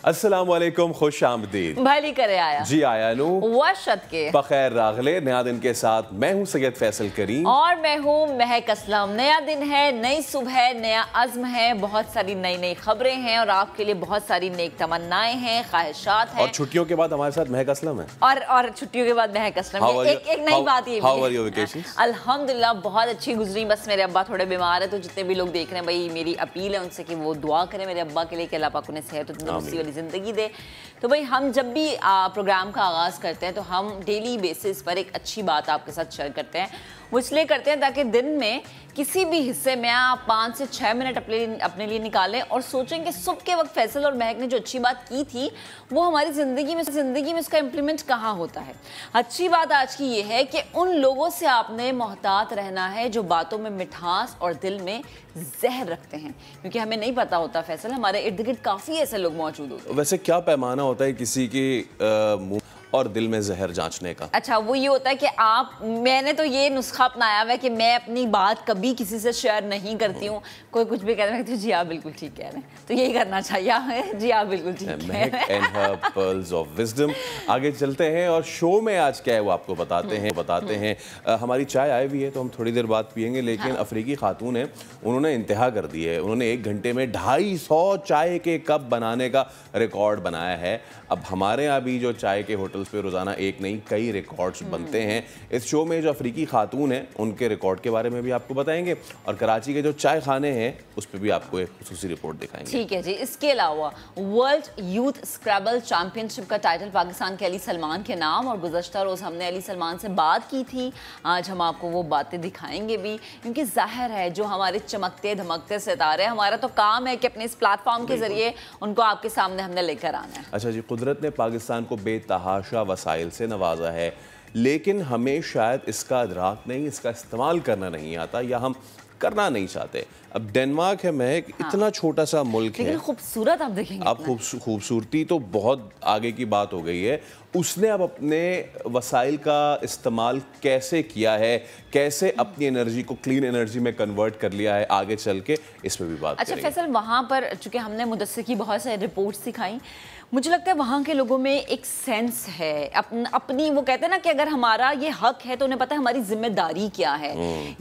अस्सलाम वालेकुम, खुश आमदीद। भली करे आया जी आया नु वशत के बखैर रागले। नया दिन के साथ मैं हूँ सैयद फैसल करीम और मैं हूँ महक असलम। नया दिन है, नई सुबह है, नया अज़्म है, बहुत सारी नई नई खबरें हैं और आपके लिए बहुत सारी नेक तमन्नाएं हैं, ख्वाहिशात हैं। और छुट्टियों के बाद हमारे साथ महक असलम है और छुट्टियों के बाद महक असलम। एक नई बात ये अल्हम्दुलिल्लाह बहुत अच्छी गुजरी। बस मेरे अब्बा थोड़े बीमार है, तो जितने भी लोग देख रहे हैं भाई मेरी अपील है उनसे कि वो दुआ करें मेरे अब्बा के लिए कि अल्लाह पाक उन्हें सेहत और तंदुरुस्ती वाली ज़िंदगी दे। तो भाई हम जब भी प्रोग्राम का आगाज़ करते हैं तो हम डेली बेसिस पर एक अच्छी बात आपके साथ शेयर करते हैं। वो इसलिए करते हैं ताकि दिन में किसी भी हिस्से में आप 5 से 6 मिनट अपने लिए निकालें और सोचें कि सुबह के वक्त फैसल और महक ने जो अच्छी बात की थी वो हमारी ज़िंदगी में उसका इम्प्लीमेंट कहाँ होता है। अच्छी बात आज की ये है कि उन लोगों से आपने मोहतात रहना है जो बातों में मिठास और दिल में जहर रखते हैं, क्योंकि हमें नहीं पता होता फैसल, हमारे इर्द गिर्द काफ़ी ऐसे लोग मौजूद होते हैं। वैसे क्या पैमाना होता है किसी के मुंह और दिल में जहर जांचने का? अच्छा, वो ये होता है कि मैंने तो ये नुस्खा अपनाया हुआ है कि मैं अपनी बात कभी किसी से शेयर नहीं करती हूँ। कोई कुछ भी कह रहे हैं जी आप बिल्कुल ठीक कह रहे हैं, तो यही करना चाहिए। जी आप बिल्कुल ठीक कह रहे हैं। And her pearls of wisdom. आगे चलते हैं और शो में आज क्या है वो आपको बताते हैं। हमारी चाय आई हुई है तो हम थोड़ी देर बाद पियेंगे, लेकिन अफ्रीकी खातून है, उन्होंने इंतहा कर दी है। उन्होंने 1 घंटे में 250 चाय के कप बनाने का रिकॉर्ड बनाया है। अब हमारे यहाँ भी जो चाय के होटल्स पे रोज़ाना एक नहीं कई रिकॉर्ड्स बनते हैं। इस शो में जो अफ्रीकी खातून हैं उनके रिकॉर्ड के बारे में भी आपको बताएंगे और कराची के जो चाय खाने हैं उस पर भी आपको एक खुसूसी रिपोर्ट दिखाएंगे। ठीक है जी। इसके अलावा वर्ल्ड यूथ स्क्रैबल चैंपियनशिप का टाइटल पाकिस्तान के अली सलमान के नाम, और गुज़श्ता रोज़ हमने अली सलमान से बात की थी। आज हम आपको वो बातें दिखाएंगे भी, क्योंकि जाहिर है जो हमारे चमकते धमकते सितारे, हमारा तो काम है कि अपने इस प्लेटफॉर्म के जरिए उनको आपके सामने हमने लेकर आना है। अच्छा जी, कुदरत ने पाकिस्तान को बेतहाशा वसाइल से नवाजा है, लेकिन हमें शायद इसका इदराक नहीं, इसका इस्तेमाल करना नहीं आता या हम करना नहीं चाहते। अब डेनमार्क है महक, इतना छोटा सा मुल्क है, खूबसूरत आप देखेंगे। अब खूबसूरती तो बहुत आगे की बात हो गई है। उसने अब अपने वसाइल का इस्तेमाल कैसे किया है, कैसे अपनी एनर्जी को क्लीन एनर्जी में कन्वर्ट कर लिया है, आगे चल के इस पर भी बात करेंगे। अच्छा फैसल, वहाँ पर चूँकि हमने मुदस्सिर की बहुत सारी रिपोर्ट्स दिखाई, मुझे लगता है वहाँ के लोगों में एक सेंस है अपनी, वो कहते हैं ना कि अगर हमारा ये हक है तो उन्हें पता है हमारी जिम्मेदारी क्या है।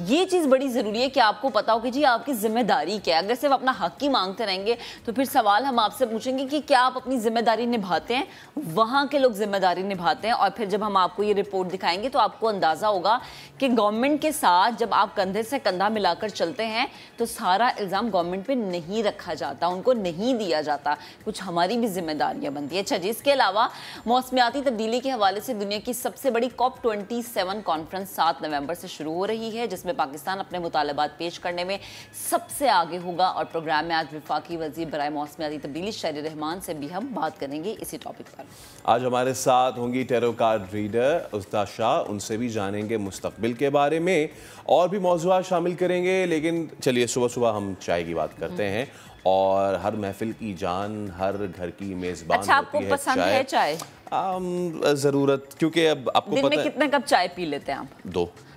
ये चीज़ बड़ी ज़रूरी है कि आपको पता हो कि जी आपकी जिम्मेदारी क्या है। अगर सिर्फ अपना हक ही मांगते रहेंगे तो फिर सवाल हम आपसे पूछेंगे कि क्या आप अपनी जिम्मेदारी निभाते हैं। वहाँ के लोग जिम्मेदारी निभाते हैं, और फिर जब हम आपको ये रिपोर्ट दिखाएंगे तो आपको अंदाज़ा होगा कि गवर्नमेंट के साथ जब आप कंधे से कंधा मिलाकर चलते हैं तो सारा इल्ज़ाम गवर्नमेंट पे नहीं रखा जाता, उनको नहीं दिया जाता, कुछ हमारी भी जिम्मेदारियां बनती है। अच्छा जी, इसके अलावा मौसमियाती तब्दीली के हवाले से दुनिया की सबसे बड़ी COP27 कॉन्फ्रेंस 7 नवंबर से शुरू हो रही है, जिसमें पाकिस्तान अपने मुतालबात पेश करने में सबसे आगे होगा। और प्रोग्राम में आज वफाकी वज़ीर बराए मौसमियाती तब्दीली शहरी रहमान से भी हम बात करेंगे इसी टॉपिक पर। आज हमारे साथ होंगी टैरो कार्ड रीडर उस्ताद शाह, उनसे भी जानेंगे मुस्तकबिल के बारे में और भी मौज़ूआत शामिल करेंगे। लेकिन चलिए सुबह सुबह हम चाय की बात करते हैं, और हर महफिल की जान, हर घर की मेज़बान अच्छा, आपको पसंद है चाय? ज़रूरत, क्योंकि अब आपको दिन में कितने कप चाय पी लेते हैं आप?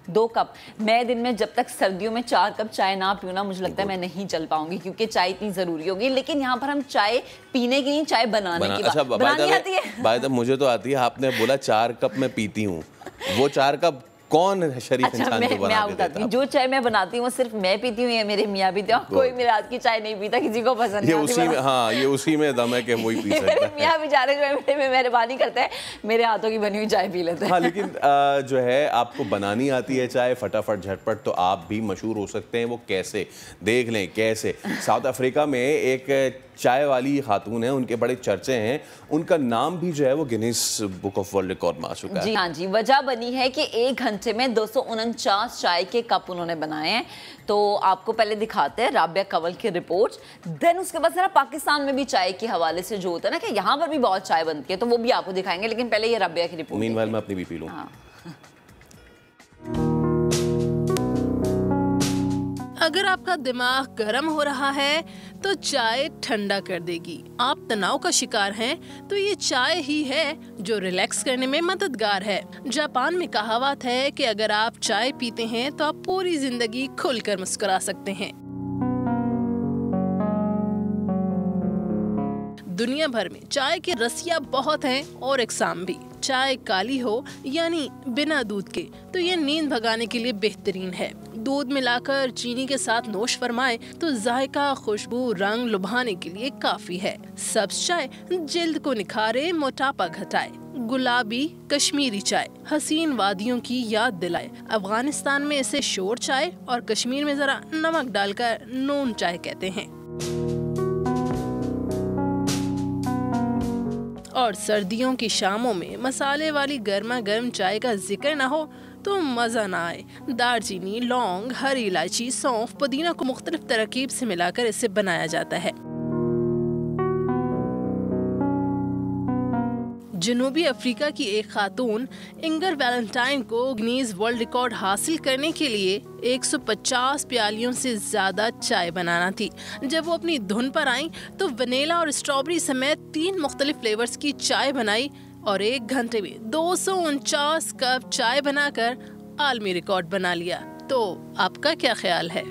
2 कप। मैं दिन में जब तक सर्दियों में 4 कप चाय ना पीऊँ ना, मुझे लगता है मैं नहीं चल पाऊंगी, क्योंकि चाय इतनी ज़रूरी होगी। लेकिन यहाँ पर हम चाय पीने की नहीं, चाय बनाने की बात। बनानी आती है? बात मुझे तो आती है। आपने बोला 4 कप मैं पीती हूँ, वो 4 कप कौन शरीफ इंसान को बना के देता है? जो चाय मैं बनाती हूँ वो सिर्फ मैं पीती हूँ या मेरे मियाँ पीते हैं, कोई मेरे हाथ की चाय नहीं पीता, किसी को पसंद नहीं आती। ये उसी में दम है कि वही पी सकता है। मियाँ बेचारे जो है मेरे में मेहरबानी करते हैं, मेरे हाथों की बनी हुई चाय पी लेते हैं। हाँ, लेकिन जो है आपको बनानी आती है चाय फटाफट झटपट, तो आप भी मशहूर हो सकते हैं। वो कैसे, देख लें कैसे। साउथ अफ्रीका में एक चाय वाली खातून है, उनके बड़े चर्चे हैं, उनका नाम भी जो है वो Guinness book of world record में आ चुका है। जी हाँ जी, वजह बनी है कि 1 घंटे में 249 चाय के कप उन्होंने बनाए हैं। तो आपको पहले दिखाते हैं राबिया कंवल की रिपोर्ट, देन उसके बाद जरा पाकिस्तान में भी चाय के हवाले से जो होता है ना कि यहाँ पर भी बहुत चाय बनती है, तो वो भी आपको दिखाएंगे। लेकिन पहले ये राबिया की रिपोर्ट। मीनवाइल मैं अपनी भी पी लूं। हाँ। अगर आपका दिमाग गर्म हो रहा है तो चाय ठंडा कर देगी। आप तनाव का शिकार हैं तो ये चाय ही है जो रिलैक्स करने में मददगार है। जापान में कहावत है कि अगर आप चाय पीते हैं तो आप पूरी जिंदगी खुलकर मुस्कुरा सकते हैं। दुनिया भर में चाय के रसिया बहुत हैं और इकसाम भी। चाय काली हो यानी बिना दूध के तो ये नींद भगाने के लिए बेहतरीन है। दूध मिलाकर चीनी के साथ नोश फरमाए तो जायका, खुशबू, रंग लुभाने के लिए काफी है। सब्ज चाय जिल्द को निखारे, मोटापा घटाए। गुलाबी कश्मीरी चाय हसीन वादियों की याद दिलाए। अफगानिस्तान में इसे शोर चाय और कश्मीर में जरा नमक डालकर नून चाय कहते हैं। और सर्दियों की शामों में मसाले वाली गर्मा गर्म चाय का जिक्र ना हो तो मजा ना आए। दालचीनी, लौंग, हरी इलायची, सौंफ, पुदीना को मुख्तलिफ तरकीब से मिलाकर इसे बनाया जाता है। जनूबी अफ्रीका की एक खातून इंगर वैलेंटाइन को गिनीज वर्ल्ड रिकॉर्ड हासिल करने के लिए 150 प्यालियों से ज्यादा चाय बनाना थी। जब वो अपनी धुन पर आई तो वनीला और स्ट्रॉबेरी समेत 3 मुख्तलिफ फ्लेवर्स की चाय बनाई और 1 घंटे में 249 कप चाय बनाकर आलमी रिकॉर्ड बना लिया। तो आपका क्या ख्याल है?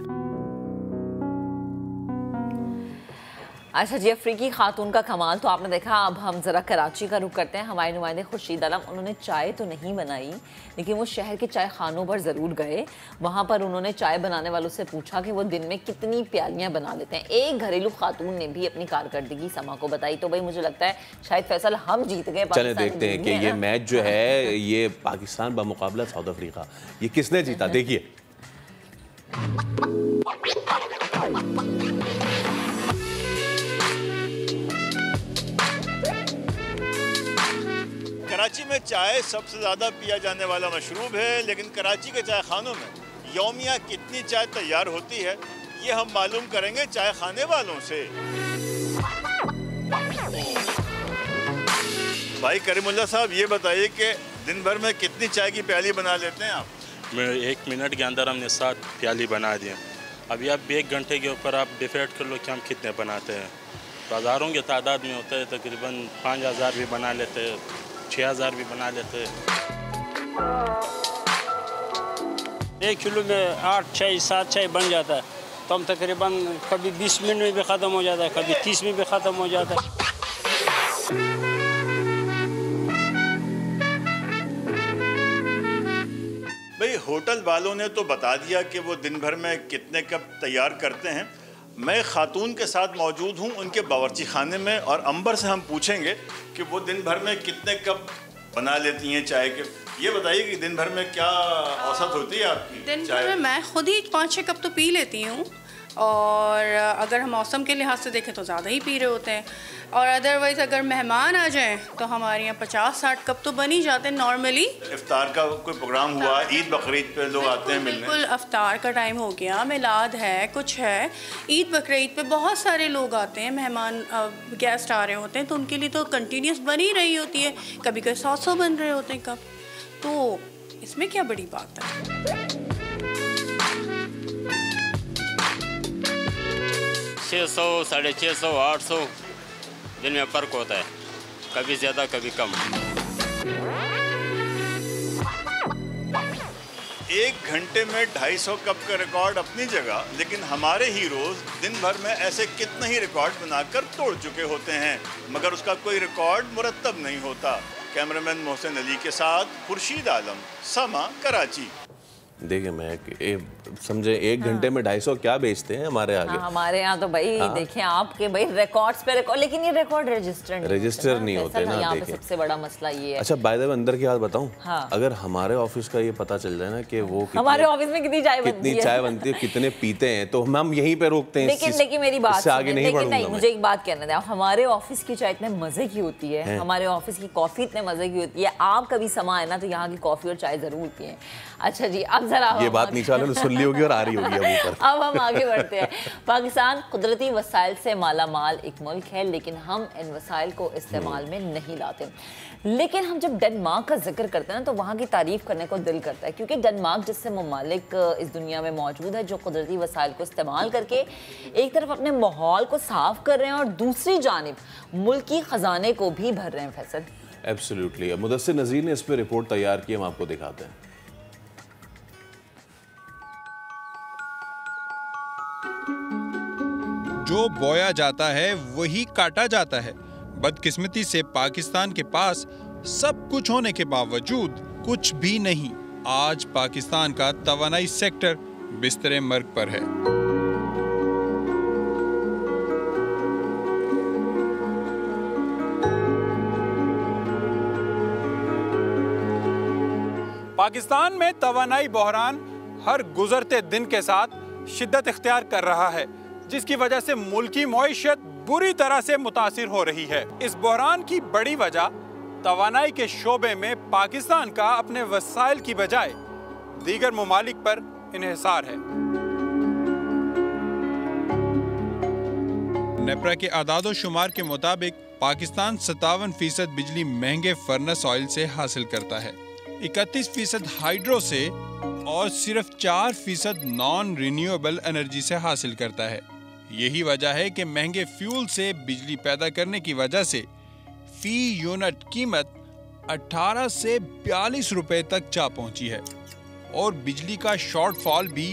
अच्छा जी, अफ्रीकी खातून का कमाल तो आपने देखा। अब हम ज़रा कराची का रुख करते हैं। हमारे नुमाइंदे खुर्शीद आलम, उन्होंने चाय तो नहीं बनाई लेकिन वो शहर के चाय खानों पर ज़रूर गए। वहाँ पर उन्होंने चाय बनाने वालों से पूछा कि वो दिन में कितनी प्यालियाँ बना लेते हैं। एक घरेलू खातून ने भी अपनी कारकर्दगी समा को बताई। तो भाई मुझे लगता है शायद फैसल हम जीत गए। चले देखते हैं कि ये मैच जो है ये पाकिस्तान बमुकाबला साउथ अफ्रीका, ये किसने जीता, देखिए। कराची में चाय सबसे ज़्यादा पिया जाने वाला मशरूब है, लेकिन कराची के चाय खानों में यौमिया कितनी चाय तैयार होती है ये हम मालूम करेंगे चाय खाने वालों से। भाई करीमुल्लाह साहब, ये बताइए कि दिन भर में कितनी चाय की प्याली बना लेते हैं आप? मैं 1 मिनट के अंदर हमने 7 प्याली बना दिए। अभी आप 1 घंटे के ऊपर आप डिफाइड कर लो कि हम कितने बनाते हैं। हज़ारों की तादाद में होता है, तकरीबन 5000 भी बना लेते हैं, 6000 भी बना लेते हैं। 1 किलो में 8 चाय 7 चाय बन जाता है तो हम तकरीबन कभी 20 मिनट में भी ख़त्म हो जाता है, कभी 30 में भी ख़त्म हो जाता है। भाई होटल वालों ने तो बता दिया कि वो दिन भर में कितने कप तैयार करते हैं। मैं खातून के साथ मौजूद हूँ उनके बावर्ची खाने में और अंबर से हम पूछेंगे कि वो दिन भर में कितने कप बना लेती हैं चाय के। ये बताइए कि दिन भर में क्या औसत होती है आपकी? दिन भर में मैं खुद ही 5-6 कप तो पी लेती हूँ, और अगर हम मौसम के लिहाज से देखें तो ज़्यादा ही पी रहे होते हैं, और अदरवाइज़ अगर मेहमान आ जाएं तो हमारे यहाँ 50-60 कप तो बन ही जाते हैं नॉर्मली। इफ्तार का कोई प्रोग्राम हुआ, ईद बकरीद पे लोग आते हैं मिलने? बिल्कुल, इफ्तार का टाइम हो गया, मिलाद है, कुछ है, ईद बकरीद पे बहुत सारे लोग आते हैं, मेहमान गेस्ट आ रहे होते हैं, तो उनके लिए तो कंटिन्यूस बन ही रही होती है। कभी कभी 100 बन रहे होते हैं कप, तो इसमें क्या बड़ी बात है। 600, 650, 800 दिन में फ़र्क होता है, कभी ज़्यादा कभी कम। 1 घंटे में 250 कप का रिकॉर्ड अपनी जगह, लेकिन हमारे हीरोज दिन भर में ऐसे कितने ही रिकॉर्ड बनाकर तोड़ चुके होते हैं, मगर उसका कोई रिकॉर्ड मुरतब नहीं होता। कैमरामैन मोहसिन अली के साथ खुर्शीद आलम, समा, कराची। देखिए मैं समझे 1 घंटे में 250 क्या बेचते हैं हमारे आगे। हमारे यहाँ तो भाई देखिए आपके भाई रिकॉर्ड्स पे रिकॉर्ड, लेकिन ये रिकॉर्ड रजिस्टर नहीं होते ना। यहाँ पे सबसे बड़ा मसला ये है। अच्छा बाय द वे अंदर की बात बताऊं, हाँ। अगर हमारे ऑफिस का ये पता चल जाए ना कि वो हमारे ऑफिस में कितनी चाय बनती है, कितने पीते हैं, तो हम यहीं पे रोकते हैं। लेकिन मेरी बात आगे नहीं बढ़ूंगा। मुझे एक बात कहना था, हमारे ऑफिस की चाय इतने मजे की होती है, हमारे ऑफिस की कॉफी इतने मजे की होती है। आप कभी समा है ना तो यहाँ की कॉफी और चाय जरूर पिए। अच्छा जी, अब जरा ये बात नीचे वालों ने सुन ली होगी और आ रही होगी अब ऊपर। अब हम आगे बढ़ते हैं। पाकिस्तान कुदरती वसाइल से माला माल एक मुल्क है, लेकिन हम इन वसाइल को इस्तेमाल में नहीं लाते। लेकिन हम जब डेनमार्क का जिक्र करते हैं ना तो वहाँ की तारीफ करने को दिल करता है, क्योंकि डेनमार्क जैसे ममालिक इस दुनिया में मौजूद है जो कुदरती वसाइल को इस्तेमाल करके एक तरफ अपने माहौल को साफ कर रहे हैं और दूसरी जानिब मुल्क की खजाने को भी भर रहे हैं। फैसल, एब्सोल्युटली। मुदस्सिर नज़ीर ने इस पर रिपोर्ट तैयार की, हम आपको दिखाते हैं। जो बोया जाता है वही काटा जाता है। बदकिस्मती से पाकिस्तान के पास सब कुछ होने के बावजूद कुछ भी नहीं। आज पाकिस्तान का तवानाई सेक्टर बिस्तरे मर्ग पर है। पाकिस्तान में तवानाई बहरान हर गुजरते दिन के साथ शिद्दत इख्तियार कर रहा है, जिसकी वजह से मुल्की मईशत बुरी तरह से मुतासिर हो रही है। इस बहरान की बड़ी वजह तवानाई के शोबे में पाकिस्तान का अपने वसाइल की बजाय दीगर ममालिक पर इन्हिसार है। नेपरा के आदादो शुमार के मुताबिक पाकिस्तान 57% बिजली महंगे फर्नेस ऑयल से हासिल करता है, 31% हाइड्रो से और सिर्फ 4% नॉन रिन्यूएबल एनर्जी से हासिल करता है। यही वजह है कि महंगे फ्यूल से बिजली पैदा करने की वजह से फी यूनिट कीमत 18 से 42 रुपए तक जा पहुंची है और बिजली का शॉर्टफॉल भी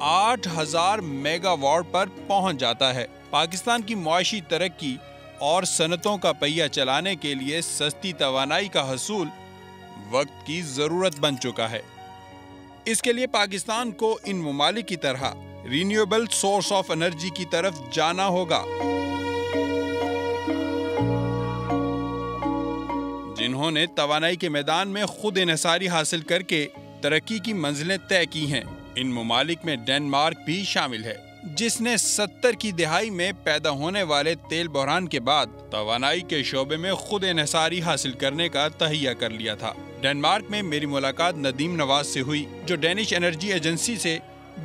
8000 मेगावाट पर पहुंच जाता है। पाकिस्तान की मुआशी तरक्की और सनतों का पहिया चलाने के लिए सस्ती तवानाई का हसूल वक्त की जरूरत बन चुका है। इसके लिए पाकिस्तान को इन ममालिक की तरह रिन्यूएबल सोर्स ऑफ एनर्जी की तरफ जाना होगा, जिन्होंने तवानाई के मैदान में खुद इन्हिसारी हासिल करके तरक्की की मंजिलें तय की हैं। इन ममालिक में डेनमार्क भी शामिल है, जिसने 70 की दिहाई में पैदा होने वाले तेल बहरान के बाद तवानाई के शोबे में खुद इन्हिसारी हासिल करने का तहिया कर लिया था। डेनमार्क में मेरी मुलाकात नदीम नवाज से हुई, जो डेनिश एनर्जी एजेंसी से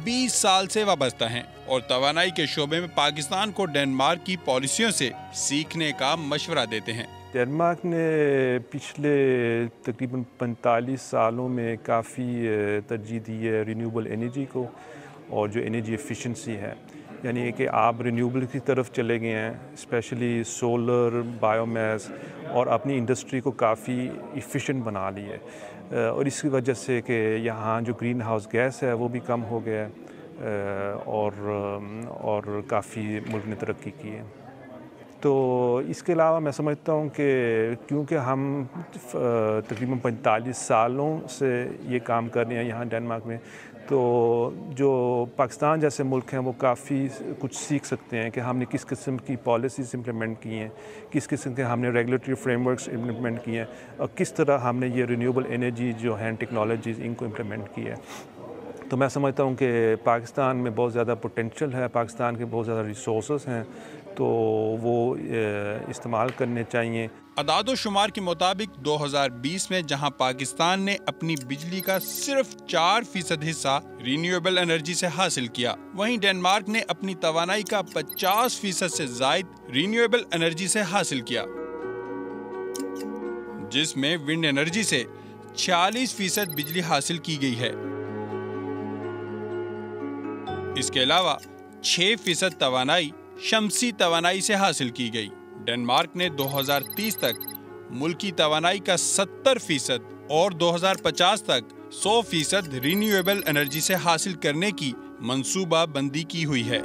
20 साल से वाबस्ता हैं और तवानाई के शोबे में पाकिस्तान को डेनमार्क की पॉलिसियों से सीखने का मशवरा देते हैं। डेनमार्क ने पिछले तकरीबन 45 सालों में काफ़ी तरजीह दी है रिन्यूएबल एनर्जी को, और जो एनर्जी एफिशिएंसी है, यानी कि आप रिन्यूएबल की तरफ चले गए हैं, स्पेशली सोलर, बायोमास, और अपनी इंडस्ट्री को काफ़ी इफ़िशिएंट बना ली है। और इसकी वजह से कि यहाँ जो ग्रीन हाउस गैस है वो भी कम हो गया है और काफ़ी मुल्क ने तरक्की की है। तो इसके अलावा मैं समझता हूँ कि क्योंकि हम तकरीबन 45 सालों से ये काम कर रहे हैं यहाँ डेनमार्क में, तो जो पाकिस्तान जैसे मुल्क हैं वो काफ़ी कुछ सीख सकते हैं कि हमने किस किस्म की पॉलिसीज़ इम्प्लीमेंट की हैं, किस किस्म के हमने रेगुलेटरी फ्रेमवर्क्स इम्प्लीमेंट किए हैं, और किस तरह हमने ये रिन्यूएबल एनर्जी जो हैं टेक्नोलॉजीज़ इनको इम्प्लीमेंट की है। तो मैं समझता हूँ कि पाकिस्तान में बहुत ज़्यादा पोटेंशियल है, पाकिस्तान के बहुत ज़्यादा रिसोर्सेज हैं, तो वो इस्तेमाल करने चाहिए। अदादो शुमार के मुताबिक 2020 में जहां पाकिस्तान ने अपनी बिजली का सिर्फ 4% हिस्सा रिन्यूएबल एनर्जी से हासिल किया, वहीं डेनमार्क ने अपनी तवानाई का 50% से जायद रिन्यूएबल एनर्जी से हासिल किया, जिसमें विंड एनर्जी से 46% बिजली हासिल की गई है। इसके अलावा 6% तवानाई शमसी तवानाई से हासिल की गई। डेनमार्क ने 2030 तक मुल्की तवानाई का 70% और 2050 तक 100% रिन्यूएबल एनर्जी से हासिल करने की मंसूबा बंदी की हुई है।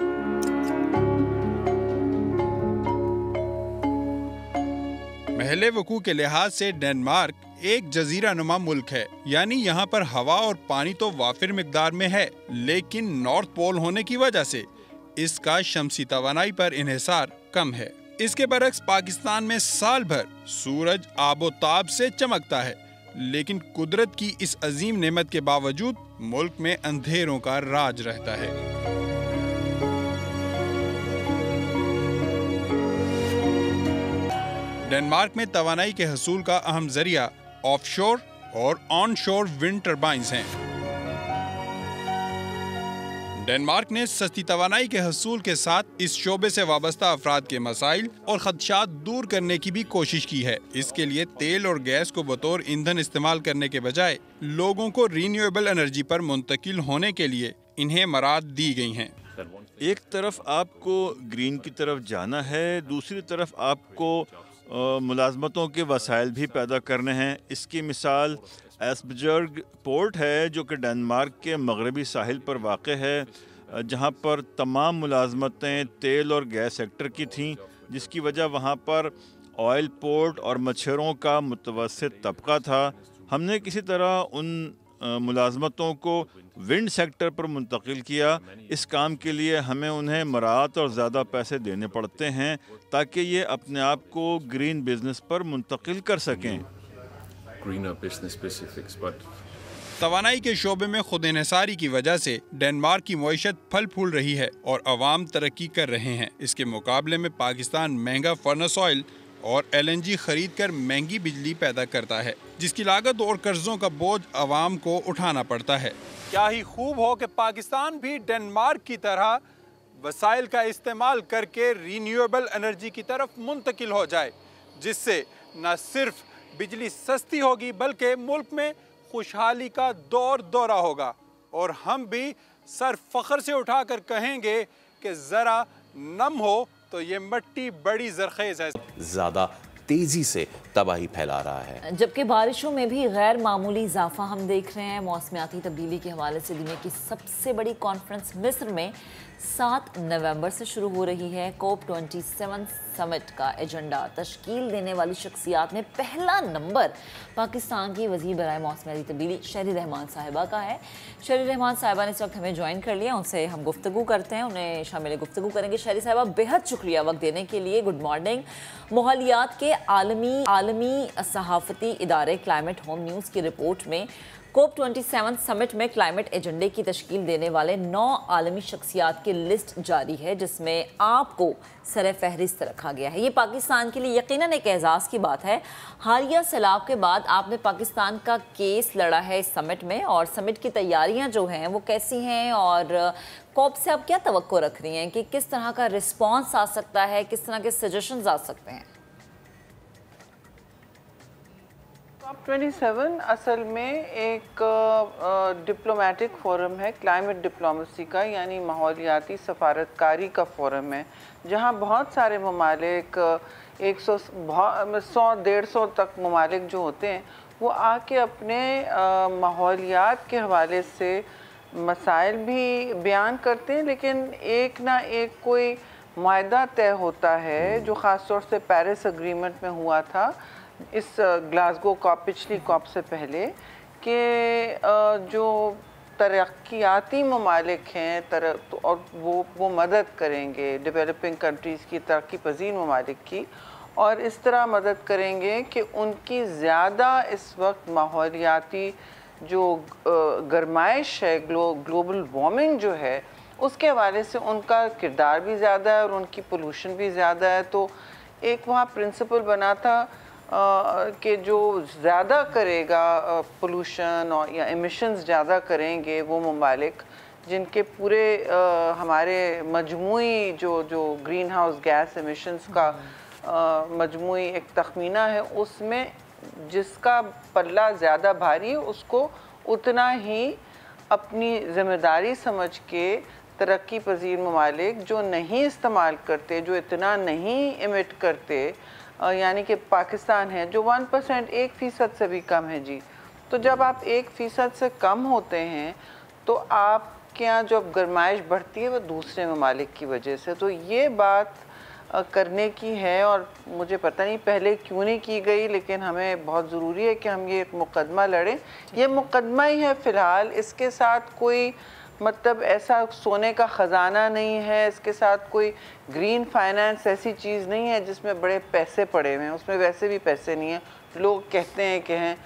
महले वकू के लिहाज से डेनमार्क एक जजीरा नुमा मुल्क है, यानी यहाँ पर हवा और पानी तो वाफिर मिकदार में है, लेकिन नॉर्थ पोल होने की वजह से इसका शमसी तवानाई पर इन्हिसार कम है। इसके बरक्स पाकिस्तान में साल भर सूरज आबोताब से चमकता है, लेकिन कुदरत की इस अजीम नेमत के बावजूद मुल्क में अंधेरों का राज रहता है। डेनमार्क में तवानाई के हसूल का अहम जरिया ऑफशोर और ऑनशोर विंड टर्बाइन्स हैं। डेनमार्क ने सस्ती तवानाई के हसूल के साथ इस शोबे से वाबस्ता अफराद के मसाइल और खदशात दूर करने की भी कोशिश की है। इसके लिए तेल और गैस को बतौर ईंधन इस्तेमाल करने के बजाय लोगों को रिन्यूएबल एनर्जी पर मुंतकिल होने के लिए इन्हें मराद दी गई हैं। एक तरफ आपको ग्रीन की तरफ जाना है, दूसरी तरफ आपको मुलाजमतों के वसाइल भी पैदा करने हैं। इसकी मिसाल एस्बर्ग पोर्ट है, जो कि डेनमार्क के मगरबी साहिल पर वाक़ है, जहाँ पर तमाम मुलाजमतें तेल और गैस सेक्टर की थीं, जिसकी वजह वहाँ पर ऑयल पोर्ट और मच्छरों का मुतवस्सित तबका था। हमने किसी तरह उन मुलाजमतों को विंड सेक्टर पर मुंतकिल किया। इस काम के लिए हमें उन्हें मरात और ज़्यादा पैसे देने पड़ते हैं ताकि ये अपने आप को ग्रीन बिजनेस पर मुंतकिल कर सकें। तवानाई के शोबे में खुद इन्हिसारी की वजह से डेनमार्क की मईशत फल फूल रही है और अवाम तरक्की कर रहे हैं। इसके मुकाबले में पाकिस्तान महंगा फर्नेस ऑयल और LNG खरीद कर महंगी बिजली पैदा करता है, जिसकी लागत और कर्जों का बोझ अवाम को उठाना पड़ता है। क्या ही खूब हो कि पाकिस्तान भी डेनमार्क की तरह वसाइल का इस्तेमाल करके रीन्यूएबल एनर्जी की तरफ मुंतकिल हो जाए, जिससे न सिर्फ बिजली सस्ती होगी बल्कि मुल्क में खुशहाली का दौर दौरा होगा और हम भी सर फख्र से उठाकर कहेंगे कि ज़रा नम हो तो ये मिट्टी बड़ी जरखेज है। ज़्यादा तेज़ी से तबाही फैला रहा है। जबकि बारिशों में भी गैर मामूली इजाफा हम देख रहे हैं। मौसमियाती तब्दीली के हवाले से दुनिया की सबसे बड़ी कॉन्फ्रेंस मिस्र में 7 नवंबर से शुरू हो रही है। COP27 समिट का एजेंडा तश्कील देने वाली शख्सियात में पहला नंबर पाकिस्तान की वज़ीर बराए मौसमियाती तब्दीली शहरी रहमान साहिबा का है। शहरी रहमान साहिबा ने इस वक्त हमें ज्वाइन कर लिया, उनसे हम गुफ्तगू करते हैं, उन्हें शामिल गुफ्तगू करेंगे। शहरी साहिबा, बेहद शुक्रिया वक्त देने के लिए। Good morning. माहौलियात के आलमी सहाफ़ती इदारे क्लाइमेट होम न्यूज़ की रिपोर्ट में COP27 समिट में क्लाइमेट एजेंडे की तश्कील देने वाले 9 आलमी शख्सियात की लिस्ट जारी है, जिसमें आपको सर फहरिस्त रखा गया है। ये पाकिस्तान के लिए यकीनन एक एजाज़ की बात है। हालिया सैलाब के बाद आपने पाकिस्तान का केस लड़ा है इस समिट में, और समिट की तैयारियां जो हैं वो कैसी हैं, और COP से आप क्या तवक्को रख रही हैं कि किस तरह का रिस्पॉन्स आ सकता है, किस तरह के सजेशंस आ सकते हैं? COP27 असल में एक डिप्लोमेटिक फोरम है, क्लाइमेट डिप्लोमेसी का, यानी माहौलियाती सफारतकारी का फोरम है, जहां बहुत सारे ममालिक 100-150 तक ममालिक जो होते हैं वो आके अपने माहौलियात के हवाले से मसाइल भी बयान करते हैं, लेकिन एक ना एक कोई मुआहदा तय होता है जो ख़ास तौर से पेरिस एग्रीमेंट में हुआ था इस ग्लासगो कॉप, पिछली कॉप से पहले, कि जो तरक्याती ममालिक हैं और वो मदद करेंगे डेवलपिंग कंट्रीज़ की, तरक्की पजीर ममालिक की, और इस तरह मदद करेंगे कि उनकी ज़्यादा इस वक्त माहौलियाती जो गरमाइश है, ग्लोबल वार्मिंग जो है, उसके हवाले से उनका किरदार भी ज़्यादा है और उनकी पोल्यूशन भी ज़्यादा है। तो एक वहाँ प्रिंसिपल बना था कि जो ज़्यादा करेगा पोल्यूशन और या एमिशंस ज़्यादा करेंगे वो ममालिक जिनके पूरे हमारे मजमूई जो ग्रीन हाउस गैस एमिशंस का मजमूई एक तखमीना है, उसमें जिसका पल्ला ज़्यादा भारी है उसको उतना ही अपनी ज़िम्मेदारी समझ के तरक्की पजीर ममालिक जो नहीं इस्तेमाल करते, जो इतना नहीं इमिट करते, यानी कि पाकिस्तान है जो 1%, 1% से भी कम है जी। तो जब आप 1% से कम होते हैं तो आपके यहाँ जब गरमाइश बढ़ती है वो दूसरे ममालिक की वजह से। तो ये बात करने की है, और मुझे पता नहीं पहले क्यों नहीं की गई, लेकिन हमें बहुत ज़रूरी है कि हम ये एक मुकदमा लड़ें। ये मुकदमा ही है फ़िलहाल, इसके साथ कोई मतलब ऐसा सोने का ख़जाना नहीं है, इसके साथ कोई ग्रीन फाइनेंस ऐसी चीज़ नहीं है जिसमें बड़े पैसे पड़े हुए हैं, उसमें वैसे भी पैसे नहीं हैं। लोग कहते हैं कि हैं,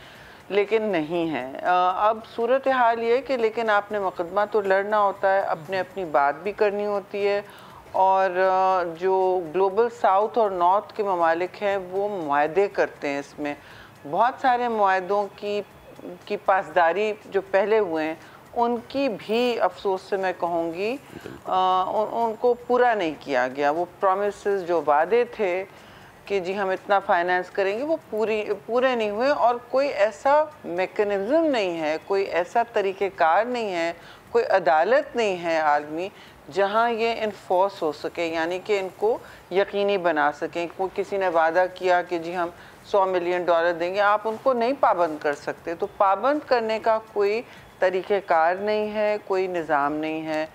लेकिन नहीं है। अब सूरत हाल ये है कि लेकिन आपने मुकदमा तो लड़ना होता है, अपनी बात भी करनी होती है, और जो ग्लोबल साउथ और नॉर्थ के ममालिक हैं वो मुआहदे करते हैं। इसमें बहुत सारे मुआहदों की पासदारी जो पहले हुए हैं उनकी भी अफसोस से मैं कहूँगी उनको पूरा नहीं किया गया। वो प्रॉमिसेस जो वादे थे कि जी हम इतना फाइनेंस करेंगे वो पूरे नहीं हुए, और कोई ऐसा मेकनिज़म नहीं है, कोई ऐसा तरीक़ेकार नहीं है, कोई अदालत नहीं है आलमी जहाँ ये इन्फोर्स हो सके, यानी कि इनको यकीनी बना सकें। कोई किसी ने वादा किया कि जी हम $100 मिलियन देंगे, आप उनको नहीं पाबंद कर सकते। तो पाबंद करने का कोई तरीक़ेकार नहीं है, कोई निज़ाम नहीं है।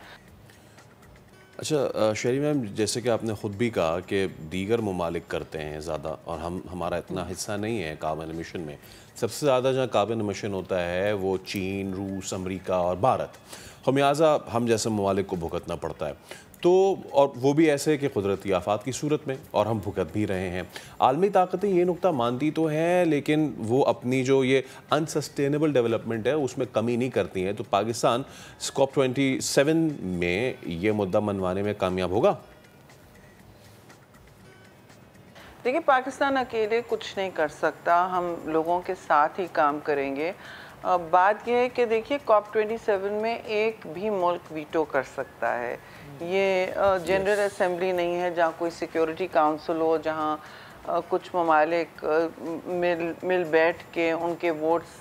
अच्छा शहरी मैम, जैसे कि आपने ख़ुद भी कहा कि दीगर ममालिक करते हैं ज़्यादा और हमारा इतना हिस्सा नहीं है कार्बन एमिशन में। सबसे ज़्यादा जहाँ कार्बन एमिशन होता है वो चीन, रूस, अमेरिका और भारत, लिहाजा हम जैसे ममालिक को भुगतना पड़ता है। तो और वो भी ऐसे कि कुदरती आफात की सूरत में, और हम भुगत भी रहे हैं। आलमी ताकतें ये नुक्ता मानती तो हैं, लेकिन वो अपनी जो ये अनसस्टेनेबल डेवलपमेंट है उसमें कमी नहीं करती हैं। तो पाकिस्तान COP27 में ये मुद्दा मनवाने में कामयाब होगा? देखिए, पाकिस्तान अकेले कुछ नहीं कर सकता, हम लोगों के साथ ही काम करेंगे। बात यह है कि देखिए COP27 में एक भी मुल्क वीटो कर सकता है। ये जनरल असेंबली नहीं है जहाँ कोई सिक्योरिटी काउंसिल हो, जहाँ कुछ ममालिक मिल बैठ के उनके वोट्स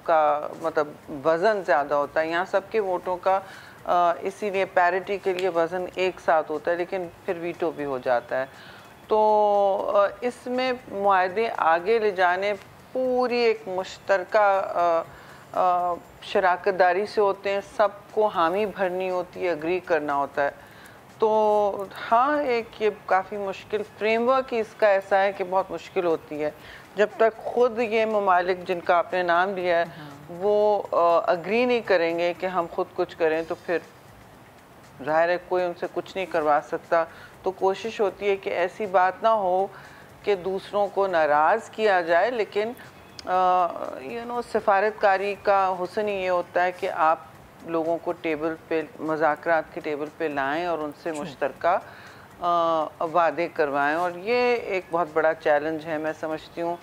का मतलब वज़न ज़्यादा होता है। यहाँ सबके वोटों का इसीलिए पैरिटी के लिए वज़न एक साथ होता है, लेकिन फिर वीटो भी हो जाता है। तो इसमें मुआहदे आगे ले जाने पूरी एक मुश्तरका शराकतदारी से होते हैं, सबको हामी भरनी होती है, एग्री करना होता है। तो हाँ, एक ये काफ़ी मुश्किल फ्रेमवर्क ही इसका ऐसा है कि बहुत मुश्किल होती है। जब तक ख़ुद ये ममालिक जिनका आपने नाम लिया है वो अग्री नहीं करेंगे कि हम खुद कुछ करें, तो फिर ज़ाहिर है कोई उनसे कुछ नहीं करवा सकता। तो कोशिश होती है कि ऐसी बात ना हो कि दूसरों को नाराज़ किया जाए, लेकिन सिफारतकारी का हुस्न ये होता है कि आप लोगों को टेबल पे, मुज़ाकरात के टेबल पे लाएं और उनसे मुश्तरका वादे करवाएं। और ये एक बहुत बड़ा चैलेंज है, मैं समझती हूँ।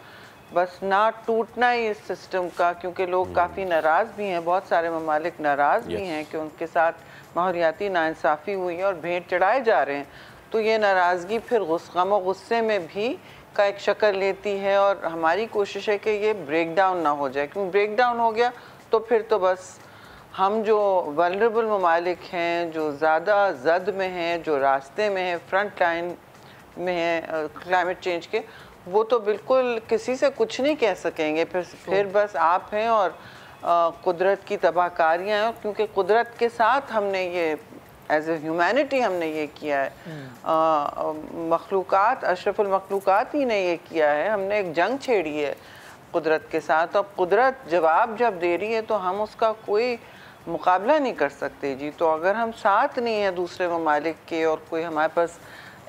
बस ना टूटना ही इस सिस्टम का, क्योंकि लोग काफ़ी नाराज़ भी हैं, बहुत सारे ममालिक नाराज़ भी हैं कि उनके साथ माहौलियाती नाइंसाफ़ी हुई है और भेंट चढ़ाए जा रहे हैं। तो ये नाराज़गी फिर गम और गुस्से में भी का एक शक्ल लेती है, और हमारी कोशिश है कि ये ब्रेक डाउन ना हो जाए, क्योंकि ब्रेक डाउन हो गया तो फिर तो बस हम जो वल्नरेबल ममालिक हैं, जो ज़्यादा जद में हैं, जो रास्ते में हैं, फ्रंट लाइन में हैं क्लाइमेट चेंज के, वो तो बिल्कुल किसी से कुछ नहीं कह सकेंगे। फिर बस आप हैं और कुदरत की तबाहकारियाँ हैं, क्योंकि कुदरत के साथ हमने ये एज ए ह्यूमैनिटी हमने ये किया है। मखलूक़ात, अशरफुल मखलूक़ात ही ने ये किया है। हमने एक जंग छेड़ी है कुदरत के साथ, और कुदरत जवाब जब दे रही है तो हम उसका कोई मुकाबला नहीं कर सकते जी। तो अगर हम साथ नहीं हैं दूसरे ममालिक के, और कोई हमारे पास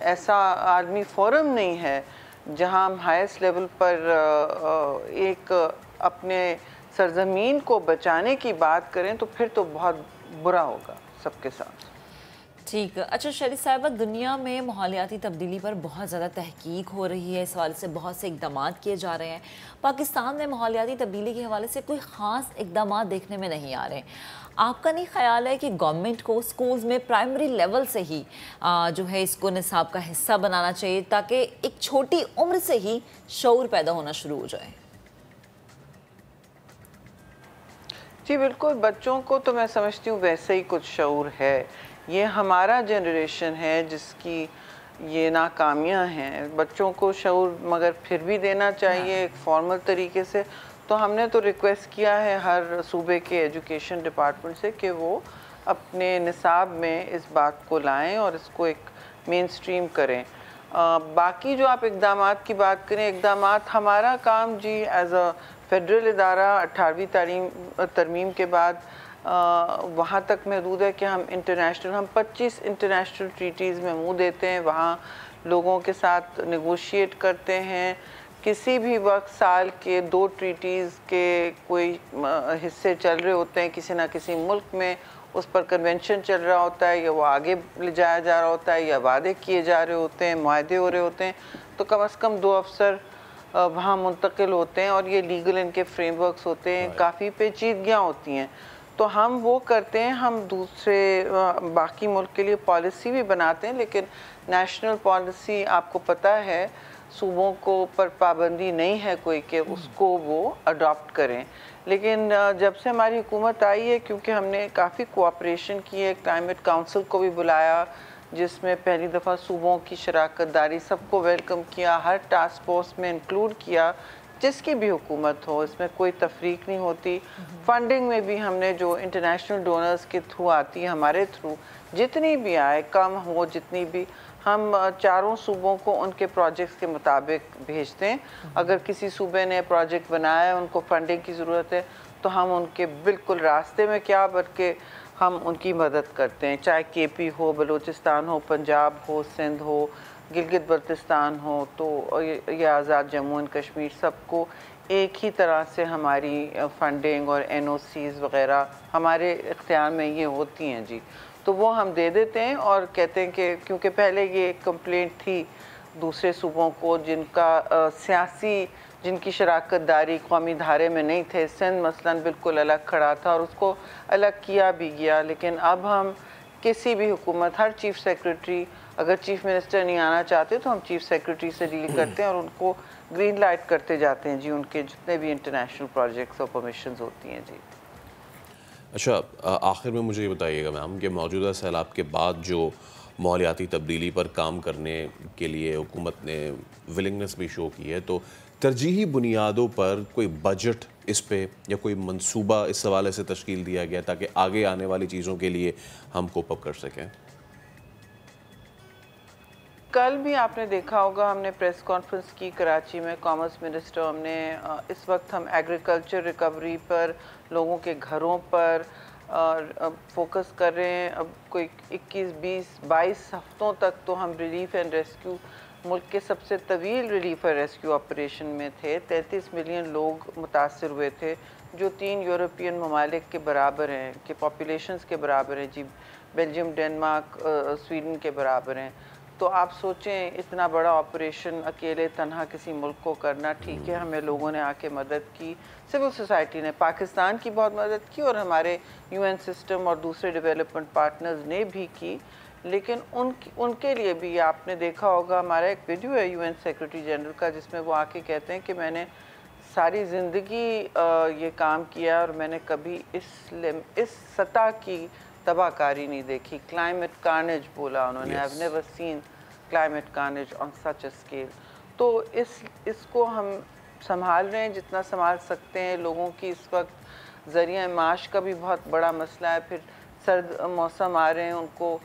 ऐसा आलमी फोरम नहीं है जहां हम हाईएस्ट लेवल पर एक अपने सरजमीन को बचाने की बात करें, तो फिर तो बहुत बुरा होगा सबके साथ। ठीक। अच्छा शरीफ साहिबा, दुनिया में माहौलियाती तब्दीली पर बहुत ज़्यादा तहकीक हो रही है, इस हवाले से बहुत से इक़दाम किए जा रहे हैं। पाकिस्तान में माहौलियाती तब्दीली के हवाले से कोई ख़ास इक़दाम देखने में नहीं आ रहे। आपका नहीं ख्याल है कि गवर्नमेंट को स्कूल्स में प्राइमरी लेवल से ही जो है इसको निसाब का हिस्सा बनाना चाहिए, ताकि एक छोटी उम्र से ही शऊर पैदा होना शुरू हो जाए? जी बिल्कुल, बच्चों को तो मैं समझती हूँ वैसे ही कुछ शऊर है। ये हमारा जनरेशन है जिसकी ये नाकामियां हैं। बच्चों को शऊर मगर फिर भी देना चाहिए एक फॉर्मल तरीके से। तो हमने तो रिक्वेस्ट किया है हर सूबे के एजुकेशन डिपार्टमेंट से कि वो अपने निसाब में इस बात को लाएं और इसको एक मेन स्ट्रीम करें। बाकी जो आप इक़दामात की बात करें, इक़दामात हमारा काम जी एज अ फेडरल इदारा 18वीं तरमीम के बाद वहाँ तक महदूद है कि हम 25 इंटरनेशनल ट्रीटीज़ में मुँह देते हैं, वहाँ लोगों के साथ नेगोशिएट करते हैं। किसी भी वक्त साल के 2 ट्रीटीज़ के कोई हिस्से चल रहे होते हैं किसी ना किसी मुल्क में, उस पर कन्वेंशन चल रहा होता है, या वो आगे ले जाया जा रहा होता है, या वादे किए जा रहे होते हैं, मुआहदे हो रहे होते हैं। तो कम से कम 2 अफसर वहाँ मुंतकिल होते हैं और ये लीगल इनके फ्रेमवर्क्स होते हैं, काफ़ी पेचीदगियाँ होती हैं। तो हम वो करते हैं, हम दूसरे बाकी मुल्क के लिए पॉलिसी भी बनाते हैं, लेकिन नेशनल पॉलिसी आपको पता है सूबों को पर पाबंदी नहीं है कोई कि उसको वो अडॉप्ट करें। लेकिन जब से हमारी हुकूमत आई है, क्योंकि हमने काफ़ी कोऑपरेशन की है, क्लाइमेट काउंसिल को भी बुलाया जिसमें पहली दफ़ा सूबों की शराकत दारी, सबको वेलकम किया, हर टास्क फोर्स में इंक्लूड किया जिसकी भी हुकूमत हो, इसमें कोई तफरीक नहीं होती। फंडिंग में भी हमने जो इंटरनेशनल डोनर्स के थ्रू आती है, हमारे थ्रू जितनी भी आए, कम हो जितनी भी, हम चारों सूबों को उनके प्रोजेक्ट्स के मुताबिक भेजते हैं। अगर किसी सूबे ने प्रोजेक्ट बनाया है, उनको फंडिंग की ज़रूरत है, तो हम उनके बिल्कुल रास्ते में क्या बल्कि हम उनकी मदद करते हैं, चाहे केपी हो, बलूचिस्तान हो, पंजाब हो, सिंध हो, गिलगित बल्तिस्तान हो, तो ये आज़ाद जम्मू एंड कश्मीर, सबको एक ही तरह से हमारी फंडिंग और एनओसीज़ वगैरह हमारे इख्तियार में ये होती हैं जी। तो वो हम दे देते हैं और कहते हैं कि क्योंकि पहले ये कंप्लेंट थी दूसरे सूबों को जिनका सियासी, जिनकी शराकत दारी कौमी धारे में नहीं थे, सिंध मसलन बिल्कुल अलग खड़ा था और उसको अलग किया भी गया। लेकिन अब हम किसी भी हुकूमत, हर चीफ सेक्रेटरी, अगर चीफ मिनिस्टर नहीं आना चाहते तो हम चीफ सेक्रेटरी से डील करते हैं और उनको ग्रीन लाइट करते जाते हैं जी, उनके जितने भी इंटरनेशनल प्रोजेक्ट्स और परमिशंस होती हैं जी। अच्छा, आखिर में मुझे ये बताइएगा मैम कि मौजूदा सैलाब के बाद जो माहौलियाती तब्दीली पर काम करने के लिए हुकूमत ने विलिंगनेस भी शो की है, तो तरजीही बुनियादों पर कोई बजट इस पे या कोई मंसूबा इस हवाले से तश्कील दिया गया ताकि आगे आने वाली चीज़ों के लिए हम कोप अप कर सकें? कल भी आपने देखा होगा, हमने प्रेस कॉन्फ्रेंस की कराची में, कॉमर्स मिनिस्टर, हमने इस वक्त हम एग्रीकल्चर रिकवरी पर, लोगों के घरों पर फोकस कर रहे हैं। अब कोई 21, 20, 22 हफ्तों तक तो हम रिलीफ एंड रेस्क्यू, मुल्क के सबसे तवील रिलीफ एंड रेस्क्यू ऑपरेशन में थे। 33 मिलियन लोग मुतासर हुए थे, जो 3 यूरोपियन ममालिक के बराबर हैं, कि पॉपुलेशंस के बराबर हैं जी, बेल्जियम, डेनमार्क, स्वीडन के बराबर हैं। तो आप सोचें, इतना बड़ा ऑपरेशन अकेले तन्हा किसी मुल्क को करना, ठीक है, हमें लोगों ने आके मदद की, सिविल सोसाइटी ने, पाकिस्तान की बहुत मदद की और हमारे यूएन सिस्टम और दूसरे डेवलपमेंट पार्टनर्स ने भी की। लेकिन उनके लिए भी आपने देखा होगा, हमारा एक वीडियो है यूएन सेक्रेटरी जनरल का जिसमें वो आके कहते हैं कि मैंने सारी ज़िंदगी ये काम किया और मैंने कभी इस सतह की तबाहकारी नहीं देखी। क्लाइमेट कार्नेज बोला उन्होंने, I have never seen climate carnage on such a scale. तो इसको हम संभाल रहे हैं जितना संभाल सकते हैं। लोगों की इस वक्त ज़रिया माश का भी बहुत बड़ा मसला है, फिर सर्द मौसम आ रहे हैं, उनको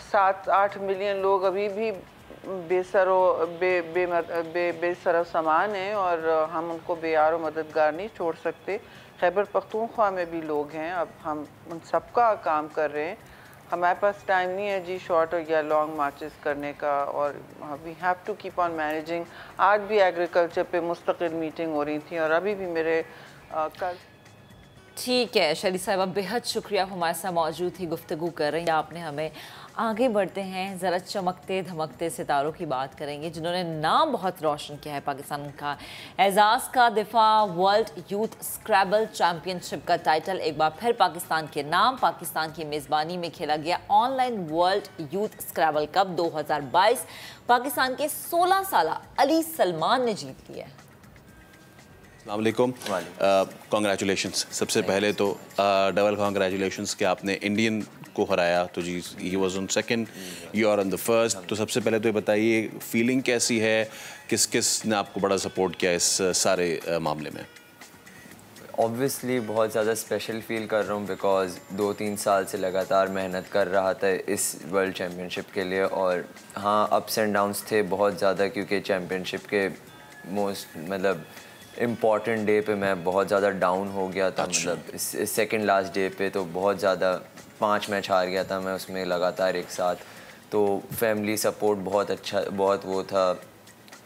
7-8 मिलियन लोग अभी भी बेसरो सामान हैं और हम उनको बेयार मददगार नहीं छोड़ सकते। खैबर पख्तूनख्वा में भी लोग हैं, अब हम उन सबका काम कर रहे हैं। हमारे पास टाइम नहीं है जी शॉर्ट या लॉन्ग मार्चेस करने का, और we have to keep on managing. आज भी एग्रीकल्चर पे मुस्तकिल मीटिंग हो रही थी और अभी भी मेरे कल। ठीक है शरी साहिबा, बेहद शुक्रिया हमारे साथ मौजूद थी, गुफ्तगू कर रही हैं आपने हमें। आगे बढ़ते हैं, ज़रा चमकते धमकते सितारों की बात करेंगे जिन्होंने नाम बहुत रोशन किया है पाकिस्तान का। एजाज़ का दिफा, वर्ल्ड यूथ स्क्रैबल चैम्पियनशिप का टाइटल एक बार फिर पाकिस्तान के नाम। पाकिस्तान की मेज़बानी में खेला गया online world youth scrabble cup 2022 Pakistan के 16 साल अली सलमान ने जीत लिया है। अस्सलामुअलैकुम, कॉन्ग्रेचुलेशंस। सबसे पहले तो डबल कॉन्ग्रेचुलेशंस कि आपने इंडियन को हराया, तो जी he was on second, you are on the first. तो सबसे पहले तो ये बताइए फीलिंग कैसी है, किस किस ने आपको बड़ा सपोर्ट किया इस सारे मामले में? ऑब्वियसली बहुत ज़्यादा स्पेशल फील कर रहा हूँ बिकॉज 2-3 साल से लगातार मेहनत कर रहा था इस वर्ल्ड चैम्पियनशिप के लिए। और हाँ, अप्स एंड डाउन्स थे बहुत ज़्यादा, क्योंकि चैम्पियनशिप के मतलब इम्पॉर्टेंट डे पे मैं बहुत ज़्यादा डाउन हो गया था। मतलब इस सेकंड लास्ट डे पे तो बहुत ज़्यादा 5 मैच हार गया था मैं उसमें लगातार एक साथ। तो फैमिली सपोर्ट बहुत अच्छा, बहुत वो था,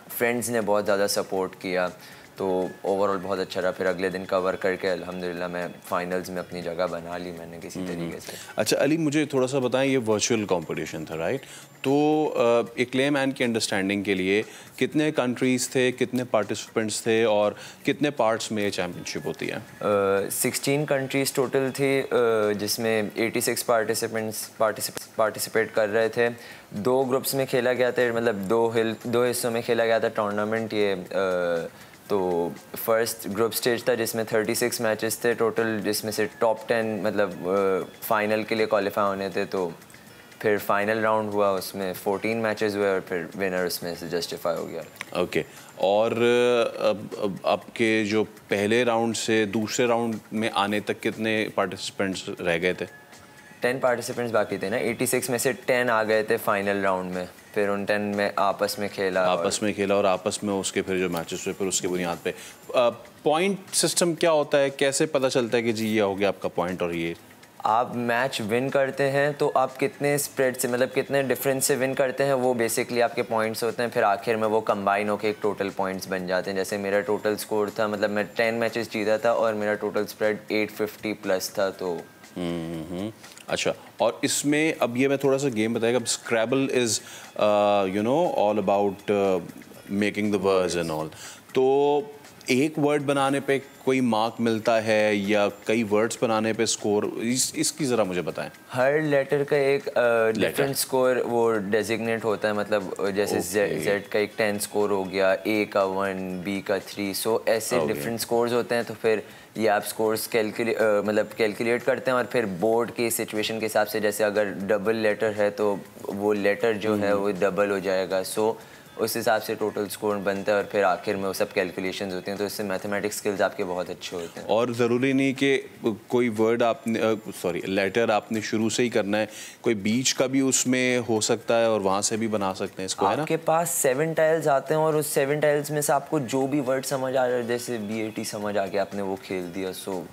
फ्रेंड्स ने बहुत ज़्यादा सपोर्ट किया, तो ओवरऑल बहुत अच्छा रहा। फिर अगले दिन कवर करके अल्हम्दुलिल्लाह मैं फाइनल्स में अपनी जगह बना ली मैंने किसी तरीके से। अच्छा अली, मुझे थोड़ा सा बताएं, ये वर्चुअल कंपटीशन था राइट? तो एक लेमैन की अंडरस्टैंडिंग के लिए कितने कंट्रीज़ थे, कितने पार्टिसिपेंट्स थे और कितने पार्ट्स में ये चैम्पियनशिप होती है? 16 कंट्रीज़ टोटल थी, जिसमें 86 पार्टिसिपेट कर रहे थे। 2 ग्रुप्स में खेला गया था, मतलब 2 हिस्सों में खेला गया था टूर्नामेंट ये। तो फर्स्ट ग्रुप स्टेज था जिसमें 36 मैचेस थे टोटल, जिसमें से टॉप 10 मतलब फाइनल के लिए क्वालिफाई होने थे। तो फिर फाइनल राउंड हुआ, उसमें 14 मैचेस हुए और फिर विनर उसमें से जस्टिफाई हो गया। ओके और अब आपके जो पहले राउंड से दूसरे राउंड में आने तक कितने पार्टिसिपेंट्स रह गए थे? 10 पार्टिसिपेंट्स बाकी थे ना, 86 में से 10 आ गए थे फाइनल राउंड में, फिर उन 10 में आपस में खेला और आपस में उसके फिर जो मैचेस हुए फिर उसके बुनियाद पे पॉइंट सिस्टम क्या होता है, कैसे पता चलता है कि जी ये हो गया आपका पॉइंट? और ये आप मैच विन करते हैं तो आप कितने स्प्रेड से, मतलब कितने डिफरेंस से विन करते हैं, वो बेसिकली आपके पॉइंट्स होते हैं। फिर आखिर में वो कंबाइन होकर एक टोटल पॉइंट्स बन जाते हैं। जैसे मेरा टोटल स्कोर था, मतलब मैं 10 मैचेस जीता था और मेरा टोटल स्प्रेड 850 प्लस था। तो अच्छा, और इसमें अब ये मैं थोड़ा सा गेम बताएगा। Scrabble is you know all about making the words and all. तो एक वर्ड बनाने पे कोई मार्क मिलता है या कई वर्ड्स बनाने पे स्कोर? इसकी ज़रा मुझे बताएं। हर लेटर का एक डिफरेंट स्कोर वो डेजिग्नेट होता है, मतलब जैसे जेड का एक 10 स्कोर हो गया, ए का 1, बी का 3, सो ऐसे डिफरेंट स्कोर्स होते हैं। तो फिर ये आप स्कोर्स कैलकुलेट करते हैं और फिर बोर्ड की सिचुएशन के हिसाब से, जैसे अगर डबल लेटर है तो वो लेटर जो है वो डबल हो जाएगा, सो उस हिसाब से टोटल स्कोर बनता है और फिर आखिर में वो सब कैलकुलेशंस होती हैं। तो इससे मैथमेटिक्स स्किल्स आपके बहुत अच्छे होते हैं। और ज़रूरी नहीं कि कोई वर्ड आपने लेटर आपने शुरू से ही करना है, कोई बीच का भी उसमें हो सकता है और वहाँ से भी बना सकते हैं इसको, है ना? आपके पास 7 टाइल्स आते हैं और उस 7 टाइल्स में से आपको जो भी वर्ड समझ आ रहा है, जैसे BAT समझ आ गया, आपने वो खेल दिया, so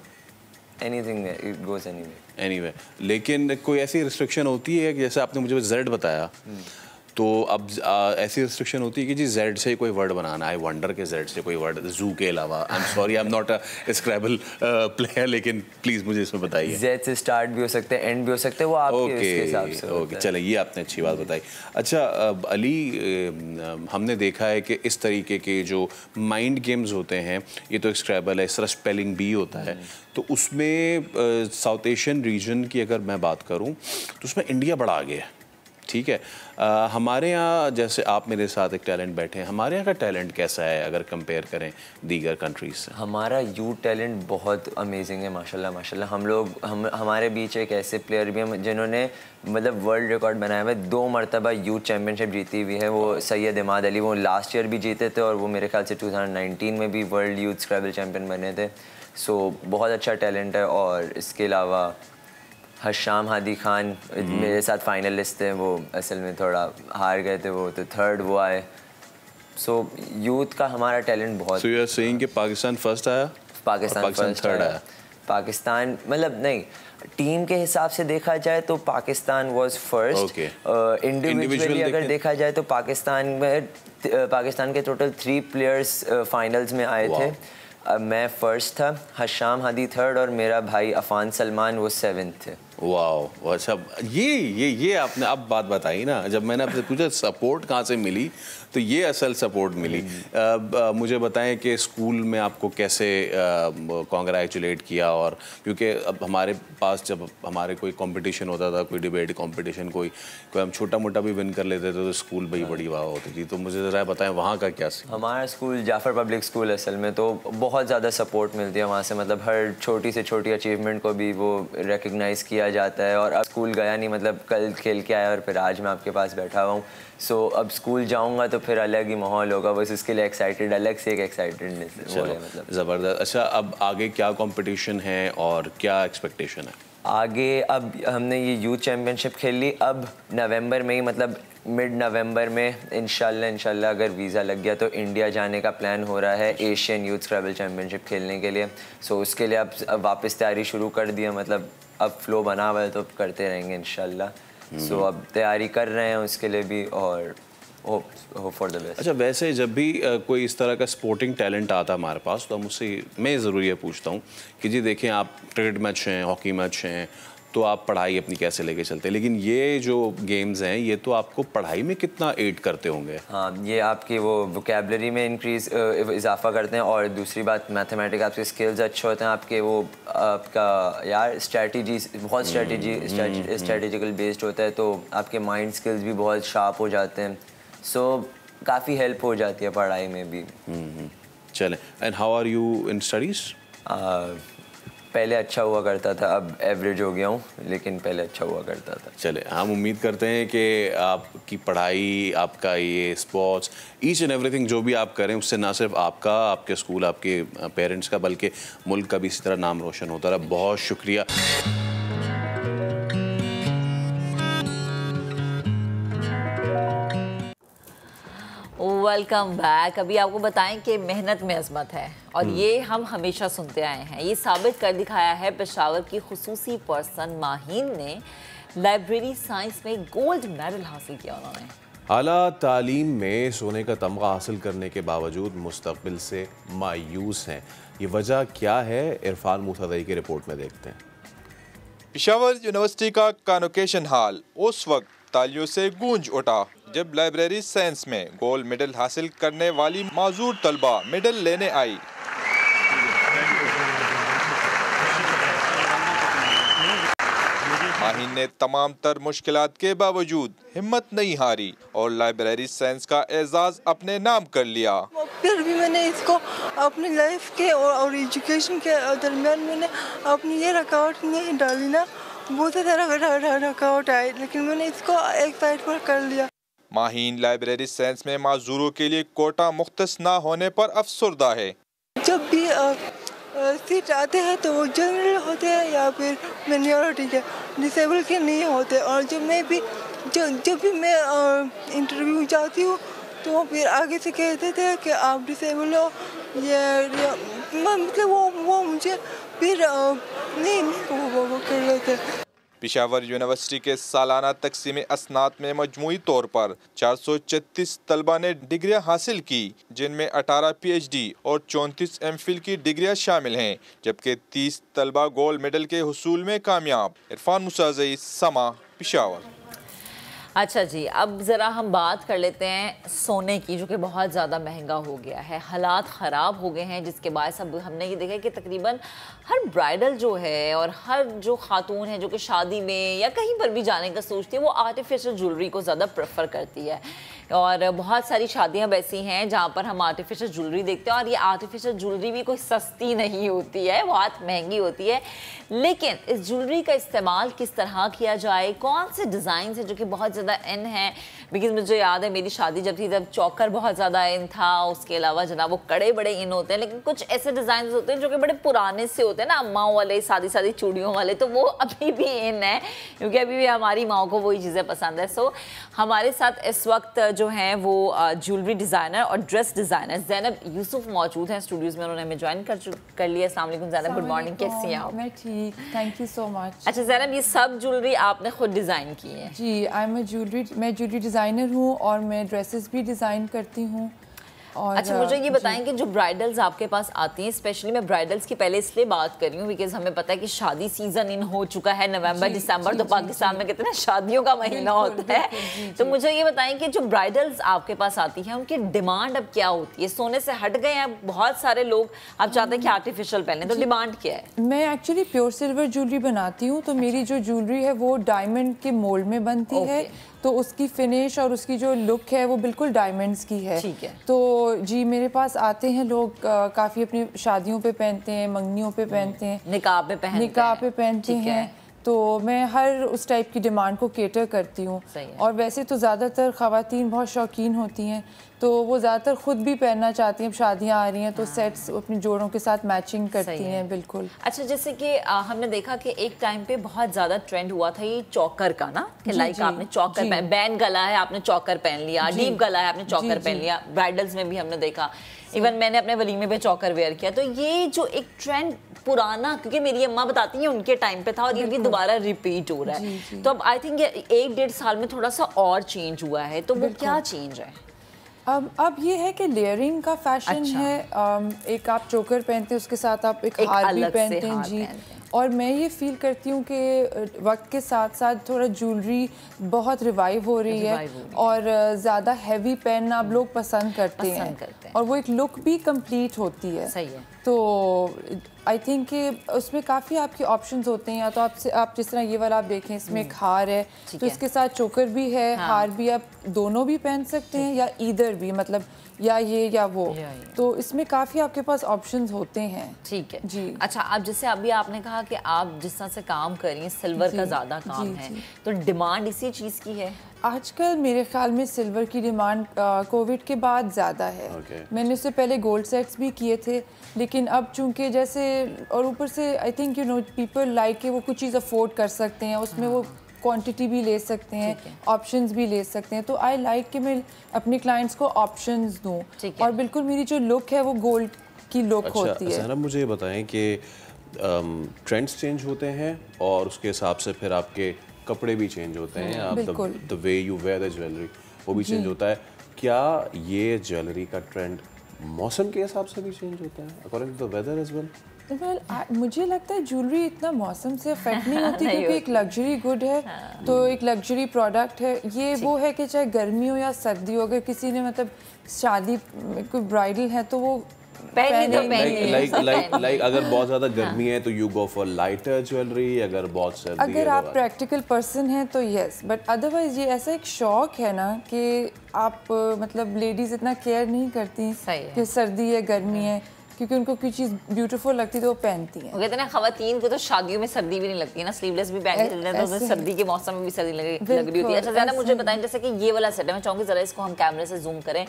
anything it goes anyway. लेकिन कोई ऐसी रिस्ट्रिक्शन होती है कि जैसे आपने मुझे जेड बताया, तो अब ऐसी रिस्ट्रिक्शन होती है कि जी जेड से कोई वर्ड बनाना है? आई वंडर के जेड से कोई वर्ड जू के अलावा। I am sorry, I am not a scrabble player, लेकिन प्लीज़ मुझे इसमें बताइए। जेड से स्टार्ट भी हो सकते हैं, एंड भी हो सकते हैं, वो आपके उसके हिसाब से होता है। चलिए, ये आपने अच्छी बात बताई। अच्छा अली, हमने देखा है कि इस तरीके के जो माइंड गेम्स होते हैं, ये तो एक स्क्रैबल है, इस तरह स्पेलिंग बी होता है, तो उसमें साउथ एशियन रीजन की अगर मैं बात करूँ तो उसमें इंडिया बड़ा आगे है, ठीक है। हमारे यहाँ, जैसे आप मेरे साथ एक टैलेंट बैठे हैं, हमारे यहाँ का टैलेंट कैसा है अगर कंपेयर करें दीगर कंट्रीज से? हमारा यूथ टैलेंट बहुत अमेजिंग है, माशाल्लाह। हमारे बीच एक ऐसे प्लेयर भी हैं जिन्होंने मतलब वर्ल्ड रिकॉर्ड बनाया हुआ है, 2 मरतबा यूथ चैम्पियनशिप जीती हुई है। वो सैयद इमाद अली, वो लास्ट ईयर भी जीते थे और वो मेरे ख्याल से 2019 में भी वर्ल्ड यूथ स्क्रैबल चैम्पियन बने थे। सो बहुत अच्छा टैलेंट है। और इसके अलावा हशाम हादी खान मेरे साथ फाइनलिस्ट थे, वो असल में थोड़ा हार गए थे, वो तो 3rd वो आए। सो यूथ का हमारा टैलेंट बहुत। सो यू आर सेइंग कि पाकिस्तान फर्स्ट आया? पाकिस्तान फर्स्ट आया। पाकिस्तान मतलब नहीं, टीम के हिसाब से देखा जाए तो पाकिस्तान वाज फर्स्ट। इंडिविजुअली अगर देखा जाए तो पाकिस्तान के टोटल 3 प्लेयर्स फाइनल्स में आए थे। मैं फर्स्ट था, हशाम हादी 3rd और मेरा भाई अफान सलमान वो 7th थे। वाह, अच्छा ये आपने अब बात बताई ना, जब मैंने आपसे पूछा सपोर्ट कहाँ से मिली, तो ये असल सपोर्ट मिली। मुझे बताएं कि स्कूल में आपको कैसे कॉन्ग्रेचुलेट किया? और क्योंकि अब हमारे पास जब हमारे कोई कंपटीशन होता था, कोई डिबेट कंपटीशन, कोई हम छोटा मोटा भी विन कर लेते थे तो स्कूल भाई बड़ी वाह होती थी। तो मुझे ज़रा बताएं वहाँ का क्या सीन? हमारा स्कूल जाफ़र पब्लिक स्कूल असल में, तो बहुत ज़्यादा सपोर्ट मिलती है वहाँ से। मतलब हर छोटी से छोटी अचीवमेंट को भी वो रिकग्नाइज़ किया जाता है। और अब स्कूल गया नहीं, मतलब कल खेल के आया और फिर आज मैं आपके पास बैठा हुआ हूँ। सो अब स्कूल जाऊंगा तो फिर अलग ही माहौल होगा, बस इसके लिए एक्साइटेड, अलग से एक एक्साइटेडनेस है मतलब। ज़बरदस्त। अच्छा, अब आगे क्या कंपटीशन है और क्या एक्सपेक्टेशन है आगे? अब हमने ये यूथ चैम्पियनशिप खेल ली, अब नवंबर में ही, मतलब मिड नवंबर में इंशाल्लाह अगर वीज़ा लग गया तो इंडिया जाने का प्लान हो रहा है एशियन यूथ स्क्रैबल चैम्पियनशिप खेलने के लिए। सो उसके लिए अब वापस तैयारी शुरू कर दिया, मतलब अब फ्लो बना हुआ है तो करते रहेंगे इंशाल्लाह। सो अब तैयारी कर रहे हैं उसके लिए भी और होप फॉर द बेस्ट। अच्छा, वैसे जब भी कोई इस तरह का स्पोर्टिंग टैलेंट आता है हमारे पास, तो हम उससे मैं ज़रूर ये पूछता हूँ कि जी देखें, आप क्रिकेट मैच हैं, हॉकी मैच हैं, तो आप पढ़ाई अपनी कैसे लेके चलते हैं, लेकिन ये जो गेम्स हैं ये तो आपको पढ़ाई में कितना एड करते होंगे? हाँ, ये आपकी वो वोकेबलरी में इजाफा करते हैं। और दूसरी बात, मैथमेटिक्स, आपके स्किल्स अच्छे होते हैं, आपके वो आपका यार स्ट्रेटजी बहुत स्ट्रेटेजिकल बेस्ड होता है, तो आपके माइंड स्किल्स भी बहुत शार्प हो जाते हैं। सो काफ़ी हेल्प हो जाती है पढ़ाई में भी। चलें, and how are you in studies? पहले अच्छा हुआ करता था, अब एवरेज हो गया हूँ, लेकिन पहले अच्छा हुआ करता था। चले, हम उम्मीद करते हैं कि आपकी पढ़ाई, आपका ये स्पोर्ट्स, ईच एंड एवरीथिंग जो भी आप करें, उससे ना सिर्फ आपका, आपके स्कूल, आपके पेरेंट्स का, बल्कि मुल्क का भी इसी तरह नाम रोशन होता रहा। बहुत शुक्रिया। Welcome back. अभी आपको बताएं कि मेहनत में अजमत है और ये हम हमेशा सुनते आए हैं। ये साबित कर दिखाया है पेशावर की खुसूसी पर्सन माहीन ने। लाइब्रेरी साइंस में गोल्ड मेडल हासिल किया उन्होंने। आला तालीम में सोने का तमगा हासिल करने के बावजूद मुस्तकबिल से मायूस हैं। ये वजह क्या है, इरफान मूसादई की रिपोर्ट में देखते हैं। पेशावर यूनिवर्सिटी का कॉन्वोकेशन हॉल उस वक्त तालियों से गूंज उठा जब लाइब्रेरी साइंस में गोल्ड मेडल हासिल करने वाली माजूर तलबा मेडल लेने आई। माहीन ने तमाम तर मुश्किलात के बावजूद हिम्मत नहीं हारी और लाइब्रेरी साइंस का एजाज अपने नाम कर लिया। फिर भी मैंने इसको अपनी लाइफ के और एजुकेशन के दरमियान मैंने अपनी ये रुकावट नहीं डाली ना, बहुत सारा रुकावट आई, लेकिन मैंने इसको एक साइड पर कर लिया। माहीन लाइब्रेरी साइंस में माजूरों के लिए कोटा मुख्तस ना होने पर अफसरदा है। जब भी सीट आते हैं तो वो जनरल होते हैं या फिर माइनॉरिटी के, डिसेबल के नहीं होते। और जब भी मैं इंटरव्यू जाती हूँ तो फिर आगे से कहते थे कि आप डिसेबल हो, ये मतलब वो मुझे फिर नहीं वो कर रहे थे। पेशावर यूनिवर्सिटी के सालाना तकसीम असनात में मजमूई तौर पर 436 तलबा ने डिग्रियां हासिल की, जिनमें 18 PhD और 34 MPhil की डिग्रियां शामिल हैं, जबकि 30 तलबा गोल्ड मेडल के हुसूल में कामयाब। इरफान मूसादई, समा, पेशावर। अच्छा जी, अब ज़रा हम बात कर लेते हैं सोने की, जो कि बहुत ज़्यादा महंगा हो गया है। हालात ख़राब हो गए हैं, जिसके बायस अब हमने ये देखा कि तकरीबन हर ब्राइडल जो है और हर जो खातून है जो कि शादी में या कहीं पर भी जाने का सोचती है, वो आर्टिफिशियल ज्वेलरी को ज़्यादा प्रेफर करती है। और बहुत सारी शादियाँ ऐसी हैं जहाँ पर हम आर्टिफिशियल ज्वेलरी देखते हैं, और ये आर्टिफिशियल ज्वेलरी भी कोई सस्ती नहीं होती है, बहुत महंगी होती है। लेकिन इस ज्वेलरी का इस्तेमाल किस तरह किया जाए, कौन से डिज़ाइन है जो कि बहुत ज़्यादा इन है। बिकॉज मुझे याद है मेरी शादी जब थी तब चौकर बहुत ज़्यादा इन था, उसके अलावा जनाब वो कड़े बड़े इन होते हैं, लेकिन कुछ ऐसे डिज़ाइन होते हैं जो कि बड़े पुराने से होते हैं ना, अम्माओं वाले, सादी सादी चूड़ियों वाले, तो वो अभी भी इन है, क्योंकि अभी भी हमारी माओ को वही चीज़ें पसंद है। सो हमारे साथ इस वक्त जो हैं वो ज्वेलरी डिज़ाइनर और ड्रेस डिज़ाइनर ज़ैनब यूसुफ मौजूद हैं स्टूडियोज़ में। उन्होंने हमें ज्वाइन कर लिया। अस्सलाम वालेकुम ज़ैनब, गुड मॉर्निंग, कैसी हैं आप? मैं ठीक, थैंक यू सो मच। अच्छा ज़ैनब, ये सब ज्वेलरी आपने खुद डिज़ाइन की है? जी, मैं ज्वेलरी डिज़ाइनर हूँ और मैं ड्रेसेस भी डिज़ाइन करती हूँ। और अच्छा, मुझे ये बताएं कि जो ब्राइडल्स आपके पास आती हैं, स्पेशली मैं ब्राइडल्स की पहले इसलिए बात कर रही हूँ बिकॉज हमें पता है कि शादी सीजन इन हो चुका है, नवंबर दिसंबर, तो पाकिस्तान में कितना शादियों का महीना होता है। तो मुझे ये बताएं कि जो ब्राइडल्स आपके पास आती हैं उनकी डिमांड अब क्या होती है? सोने से हट गए हैं बहुत सारे लोग, आप चाहते हैं कि आर्टिफिशियल पहने, तो डिमांड क्या है? मैं एक्चुअली प्योर सिल्वर ज्वेलरी बनाती हूँ, तो मेरी जो ज्वेलरी है वो डायमंड के मोल्ड में बनती है, तो उसकी फिनिश और उसकी जो लुक है वो बिल्कुल डायमंड्स की है। ठीक है। तो जी, मेरे पास आते हैं लोग, काफ़ी अपनी शादियों पे पहनते हैं, मंगनियों पे पहनते हैं, निकाह पे पहनते हैं। तो मैं हर उस टाइप की डिमांड को केटर करती हूँ। और वैसे तो ज़्यादातर ख़वातीन बहुत शौकीन होती हैं, तो वो ज़्यादातर ख़ुद भी पहनना चाहती हैं। अब शादियाँ आ रही हैं तो सेट्स अपनी जोड़ों के साथ मैचिंग करती हैं। बिल्कुल। अच्छा, जैसे कि हमने देखा कि एक टाइम पे बहुत ज़्यादा ट्रेंड हुआ था ये चौकर का ना, कि लाइक आपने चौकर पहन, बैन गला है आपने चौकर पहन लिया, डीप गला है आपने चौकर पहन लिया। ब्राइडल्स में भी हमने देखा, इवन मैंने अपने वलीमे पे चौकर वेयर किया। तो ये जो एक ट्रेंड पुराना, क्योंकि मेरी अम्मा बताती हैं उनके टाइम पे था और ये दोबारा रिपीट हो रहा है, तो अब आई थिंक 1-1.5 साल में थोड़ा सा और चेंज हुआ है, तो वो क्या चेंज है? अब ये है कि लेयरिंग का फैशन है। एक आप चोकर पहनते हैं, उसके साथ आप एक हार भी पहनते हैं। जी, और मैं ये फील करती हूँ कि वक्त के साथ साथ थोड़ा ज्वेलरी बहुत रिवाइव हो रही है और ज़्यादा हैवी पहनना अब लोग पसंद करते हैं और वो एक लुक भी कंप्लीट होती है। सही है। तो आई थिंक कि उसमें काफ़ी आपके ऑप्शंस होते हैं। या तो आप जिस तरह ये वाला आप देखें, इसमें एक हार है तो इसके साथ चोकर भी है, हार भी, आप दोनों भी पहन सकते हैं या ईदर भी, मतलब या ये या वो, तो इसमें काफ़ी आपके पास ऑप्शंस होते हैं। ठीक है जी। अच्छा, अब जैसे अभी आपने कहा कि आप जिस तरह से काम कर रही हैं, सिल्वर का ज़्यादा काम है, तो डिमांड इसी चीज़ की है आजकल? मेरे ख्याल में सिल्वर की डिमांड कोविड के बाद ज़्यादा है। मैंने उससे पहले गोल्ड सेट्स भी किए थे, लेकिन अब चूंकि जैसे, और ऊपर से आई थिंक पीपल लाइक के वो कुछ चीज़ अफोर्ड कर सकते हैं, उसमें वो क्वांटिटी भी ले सकते हैं, ऑप्शंस भी ले सकते हैं, तो आई लाइक कि मैं अपने क्लाइंट्स को ऑप्शंस दूं, और बिल्कुल मेरी जो लुक है वो गोल्ड की लुक होती है। ज़हनब, मुझे ये बताएं कि ट्रेंड्स चेंज होते हैं और उसके हिसाब से फिर आपके कपड़े भी चेंज होते हैं, आप the way you wear the jewellery वो भी चेंज होता है। क्या ये ज्वेलरी का ट्रेंड मौसम के हिसाब से भी चेंज होता है, according to the weather as well? मुझे लगता है ज्वेलरी इतना मौसम से अफेक्ट नहीं होती क्योंकि एक लग्जरी गुड है, तो एक लग्जरी प्रोडक्ट है ये। वो है कि चाहे गर्मी हो या सर्दी हो, अगर किसी ने मतलब शादी कोई ब्राइडल है तो वो लाइक अगर बहुत ज़्यादा गर्मी है तो you go for lighter jewellery, अगर बहुत सर्दी है, अगर आप प्रैक्टिकल पर्सन हैं तो यस, बट अदरवाइज ये ऐसा एक शौक है ना कि आप मतलब लेडीज़ इतना केयर नहीं करती कि सर्दी है गर्मी है, क्योंकि उनको कोई चीज़ ब्यूटीफुल लगती है तो वो पहनती हैं। वो कहते हैं ना, खवातीन को तो शादियों में सर्दी भी नहीं लगती है ना, स्लीवलेस भी पहन के चलते हैं तो सर्दी के मौसम में भी सर्दी लग रही होती है। अच्छा ज़्यादा मुझे बताएं, जैसे कि ये वाला सेट है, मैं चाहूँगी ज़रा इसको हम कैमरे से जूम करें।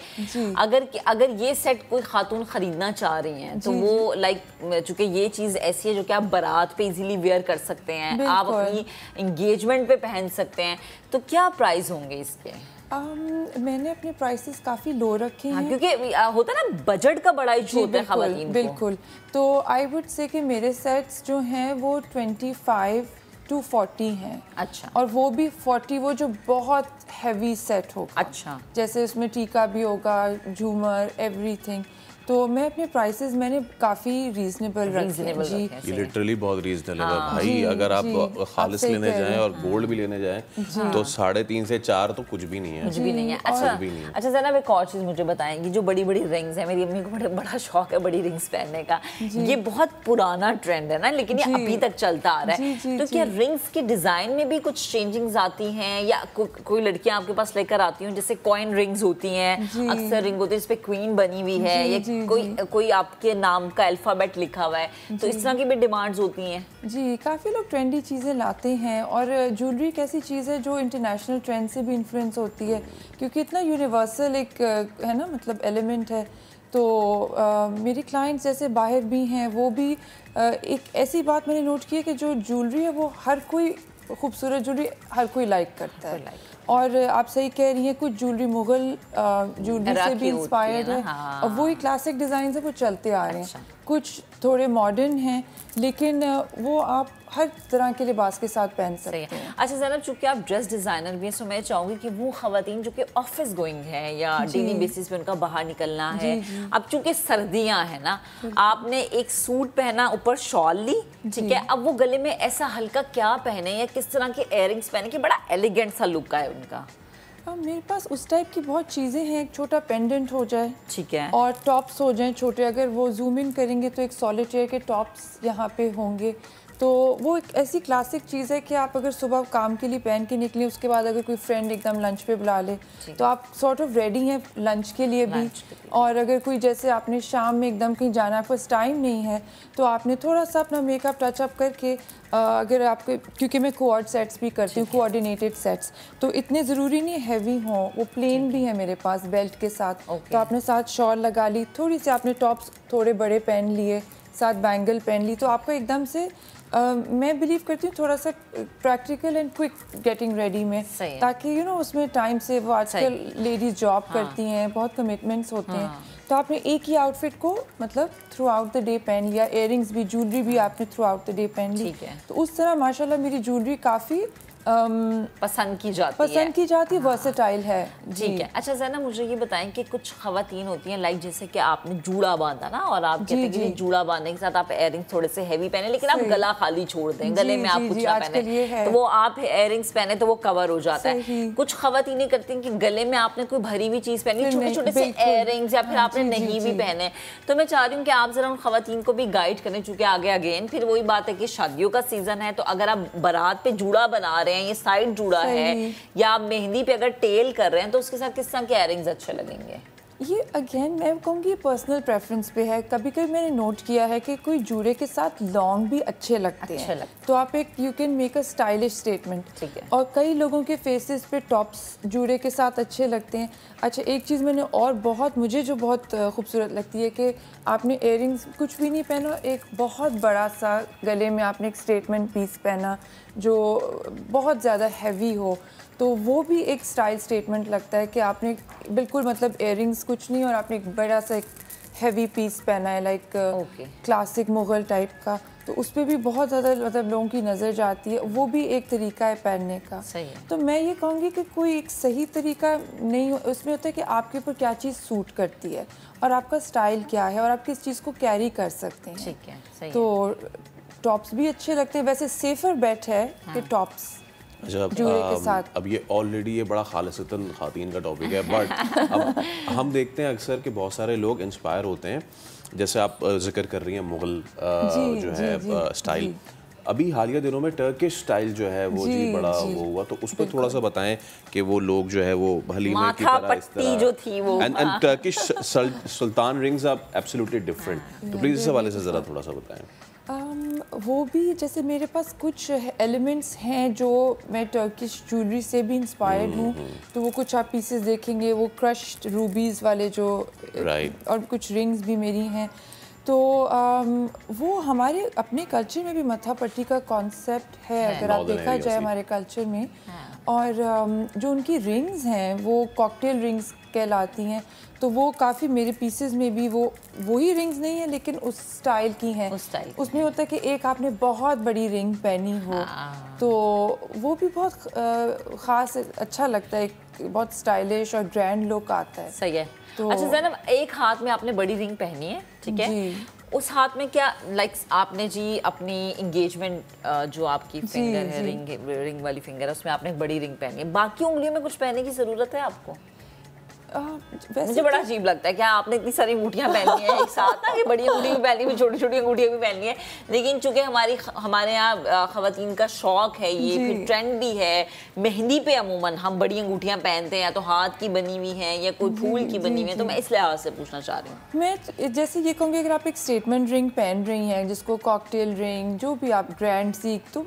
अगर ये सेट कोई खातून खरीदना चाह रही हैं तो वो लाइक, चूँकि ये चीज़ ऐसी है जो कि आप बारात पे इजीली वेयर कर सकते हैं, आप अपनी इंगेजमेंट पे पहन सकते हैं, तो क्या प्राइस होंगे इसके? मैंने अपने प्राइसेस काफ़ी लो रखे हैं, क्योंकि होता है ना बजट का बड़ा इशू होता है खवातीन को। बिल्कुल, तो आई वुड से कि मेरे सेट्स जो हैं वो 25 to 40 हैं। अच्छा। और वो भी 40 वो जो बहुत हैवी सेट होगा। अच्छा। जैसे उसमें टीका भी होगा, झूमर, एवरीथिंग, तो मैं अपने प्राइसेस मैंने काफ़ी रीजनेबल रखे हैं जी। ये लिटरली बहुत रीजनेबल है भाई। अगर आप खालिस लेने जाएं और गोल्ड भी लेने जाएं तो 3.5 से 4 तो कुछ भी नहीं है। कुछ भी नहीं है। अच्छा ज़रा एक और चीज़ मुझे बताएंगी, जो बड़ी बड़ी रिंग्स है, मेरी अम्मी को बड़ा शौक है बड़ी रिंग्स पहनने का, ये बहुत पुराना ट्रेंड है ना, लेकिन ये अभी तक चलता आ रहा है, तो क्या रिंग्स के डिज़ाइन में भी कुछ चेंजिंग्स आती हैं, या कोई लड़कियाँ आपके पास लेकर आती हैं जैसे कॉइन रिंग्स होती हैं, अक्सर रिंग होती है जिस पे क्वीन बनी हुई है, या कोई आपके नाम का अल्फाबेट लिखा हुआ है, तो इस तरह की भी डिमांड्स होती हैं? जी, काफ़ी लोग ट्रेंडी चीज़ें लाते हैं, और ज्वेलरी एक ऐसी चीज़ है जो इंटरनेशनल ट्रेंड से भी इन्फ्लुएंस होती है, क्योंकि इतना यूनिवर्सल एक है ना, मतलब एलिमेंट है। तो मेरी क्लाइंट्स जैसे बाहर भी हैं, वो भी एक ऐसी बात मैंने नोट की है कि जो ज्वेलरी है वो हर कोई, खूबसूरत ज्वेलरी हर कोई लाइक करता है। और आप सही कह रही हैं, कुछ ज्वेलरी मुगल ज्वेलरी से भी इंस्पायर्ड है, और वही क्लासिक डिज़ाइन से वो चलते आ रहे हैं। कुछ थोड़े मॉडर्न हैं, लेकिन वो आप हर तरह के लिबास के साथ पहन सकते हैं। अच्छा ज़ैनब, चूँकि आप ड्रेस डिज़ाइनर भी हैं, तो मैं चाहूँगी कि वो खवातीन जो कि ऑफिस गोइंग है या डेली बेसिस पे उनका बाहर निकलना है, अब चूँकि सर्दियाँ हैं ना, आपने एक सूट पहना, ऊपर शॉल ली, ठीक है, अब वो गले में ऐसा हल्का क्या पहने या किस तरह के इयररिंग्स पहने कि बड़ा एलिगेंट सा लुक आए उनका? मेरे पास उस टाइप की बहुत चीज़ें हैं, एक छोटा पेंडेंट हो जाए, ठीक है, और टॉप्स हो जाएं छोटे, अगर वो जूम इन करेंगे तो एक सॉलिटेयर के टॉप्स यहाँ पे होंगे, तो वो एक ऐसी क्लासिक चीज़ है कि आप अगर सुबह काम के लिए पहन के निकलें, उसके बाद अगर कोई फ्रेंड एकदम लंच पे बुला ले तो आप सॉर्ट ऑफ रेडी हैं लंच के लिए भी। और अगर कोई जैसे आपने शाम में एकदम कहीं जाना, आपके पास टाइम नहीं है, तो आपने थोड़ा सा अपना मेकअप टचअप करके, अगर आपके, क्योंकि मैं कोऑर्ड सेट्स भी करती हूँ, कोऑर्डिनेटेड सेट्स, तो इतने ज़रूरी नहीं हैवी हों, वो प्लेन भी है मेरे पास बेल्ट के साथ, तो आपने साथ शॉल लगा ली, थोड़ी सी आपने टॉप्स थोड़े बड़े पहन लिए, साथ बैंगल पहन ली, तो आपको एकदम से मैं बिलीव करती हूँ थोड़ा सा practical and quick getting ready में, ताकि उसमें टाइम से, वो आजकल लेडीज जॉब करती हैं, बहुत कमिटमेंट्स होते हैं, तो आपने एक ही आउटफिट को मतलब थ्रू आउट द डे पहन लिया, इयररिंग्स भी, ज्वेलरी भी आपने थ्रू आउट द डे पहन ली, तो उस तरह माशाल्लाह मेरी ज्वेलरी काफ़ी पसंद की जाती वर्सेटाइल है। ठीक है। अच्छा ज़ैनब, मुझे ये बताएं कि कुछ ख़वातीन होती हैं लाइक जैसे कि आपने जूड़ा बांधा ना, और आप कहते हैं कि जूड़ा बांधने के साथ आप इयररिंग्स थोड़े से हैवी पहने, लेकिन आप गला खाली छोड़ दें, गले में आप कुछ ना पहने, तो वो आप इयररिंग्स पहने तो वो कवर हो जाता है। कुछ ख़वातीनें करती हैं कि गले में आपने कोई भरी हुई चीज़ पहनी, छोटे छोटे से इयररिंग्स, या फिर आपने नहीं भी पहने। तो मैं चाह रही हूँ कि आप ज़रा उन ख़वातीन को भी गाइड करें, चूँकि आगे अगेन फिर वही बात है कि शादियों का सीज़न है, तो अगर आप बारात पे जूड़ा बना रहे हैं, ये साइड जूड़ा है, या आप मेहंदी पे अगर टेल कर रहे हैं, तो उसके साथ किस तरह के इयररिंग्स अच्छे लगेंगे? ये अगेन मैं कहूँगी पर्सनल प्रेफरेंस पे है। कभी कभी मैंने नोट किया है कि कोई जूड़े के साथ लॉन्ग भी अच्छे लगते हैं, तो आप एक you can make a stylish statement. और कई लोगों के फेसेस पे टॉप्स जूड़े के साथ अच्छे लगते हैं। अच्छा, एक चीज़ मैंने और मुझे जो बहुत खूबसूरत लगती है कि आपने इयररिंग्स कुछ भी नहीं पहना, एक बहुत बड़ा सा गले में आपने एक स्टेटमेंट पीस पहना जो बहुत ज़्यादा हैवी हो, तो वो भी एक स्टाइल स्टेटमेंट लगता है कि आपने बिल्कुल मतलब इयररिंग्स कुछ नहीं और आपने एक बड़ा सा एक हैवी पीस पहना है, लाइक क्लासिक मुग़ल टाइप का, तो उस पर भी बहुत ज़्यादा मतलब लोगों की नज़र जाती है। वो भी एक तरीका है पहनने का। सही है। तो मैं ये कहूँगी कि कोई एक सही तरीका नहीं, उसमें होता है कि आपके ऊपर क्या चीज़ सूट करती है और आपका स्टाइल क्या है और आप किस चीज़ को कैरी कर सकते हैं। ठीक है, सही तो टॉप्स भी अच्छे लगते हैं। वैसे सेफर बेट है कि टॉप्स जूड़े के साथ। अब ये ऑलरेडी ये बड़ा खालिसतन खातीन का टॉपिक है, बट अब हम देखते हैं अक्सर कि बहुत सारे लोग इंस्पायर होते हैं, जैसे आप जिक्र कर रही हैं मुग़ल जो है स्टाइल, अभी हालिया दिनों में टर्किश स्टाइल जो है वो जी बड़ा वो हुआ, तो उस पर थोड़ा सा बताएं कि वो लोग जो है वो हलीमे की तरह इस तरह जो थी वो and Turkish sultan rings are absolutely different, तो प्लीज़ इस हवाले से ज़रा थोड़ा सा बताएं। वो भी जैसे मेरे पास कुछ एलिमेंट्स हैं जो मैं टर्किश ज्वेलरी से भी इंस्पायर्ड हूँ, तो वो कुछ आप पीसेस देखेंगे वो क्रश्ड रूबीज़ वाले जो और कुछ रिंग्स भी मेरी हैं, तो वो हमारे अपने कल्चर में भी मत्था पट्टी का कॉन्सेप्ट है अगर आप देखा जाए हमारे कल्चर में। और जो उनकी रिंग्स हैं वो कॉकटेल रिंग्स कहलाती हैं, तो वो काफ़ी मेरे पीसेस में भी वही रिंग्स नहीं है लेकिन उस स्टाइल की हैं। उसमें होता है कि एक आपने बहुत बड़ी रिंग पहनी हो, तो वो भी बहुत ख़ास अच्छा लगता है, बहुत स्टाइलिश और ग्रैंड लुक आता है। सही है। तो अच्छा ज़ैनब, एक हाथ में आपने बड़ी रिंग पहनी है, ठीक है, उस हाथ में क्या लाइक आपने जी अपनी इंगेजमेंट जो आपकी फिंगर है रिंग वाली फिंगर है उसमें आपने एक बड़ी रिंग पहनी है, बाकी उंगलियों में कुछ पहनने की ज़रूरत है आपको? मुझे बड़ा अजीब लगता है कि आपने इतनी सारी अंगूठियां पहनी हैं एक साथ ना, कि बड़ी अंगूठी भी पहनी है, छोटी छोटी अंगूठियां भी पहनी है, लेकिन चूंकि हमारे यहाँ ख़वातीन का शौक है ये, फिर ट्रेंड भी है, मेहंदी पे अमूमन हम बड़ी अंगूठियां पहनते हैं, या तो हाथ की बनी हुई हैं या कोई फूल की बनी हुई है, तो मैं इस लिहाज से पूछना चाह रही हूँ। मैं जैसे ये कहूँगी अगर आप एक स्टेटमेंट रिंग पहन रही हैं जिसको कॉकटेल रिंग जो भी आप ग्रैंड सीख, तो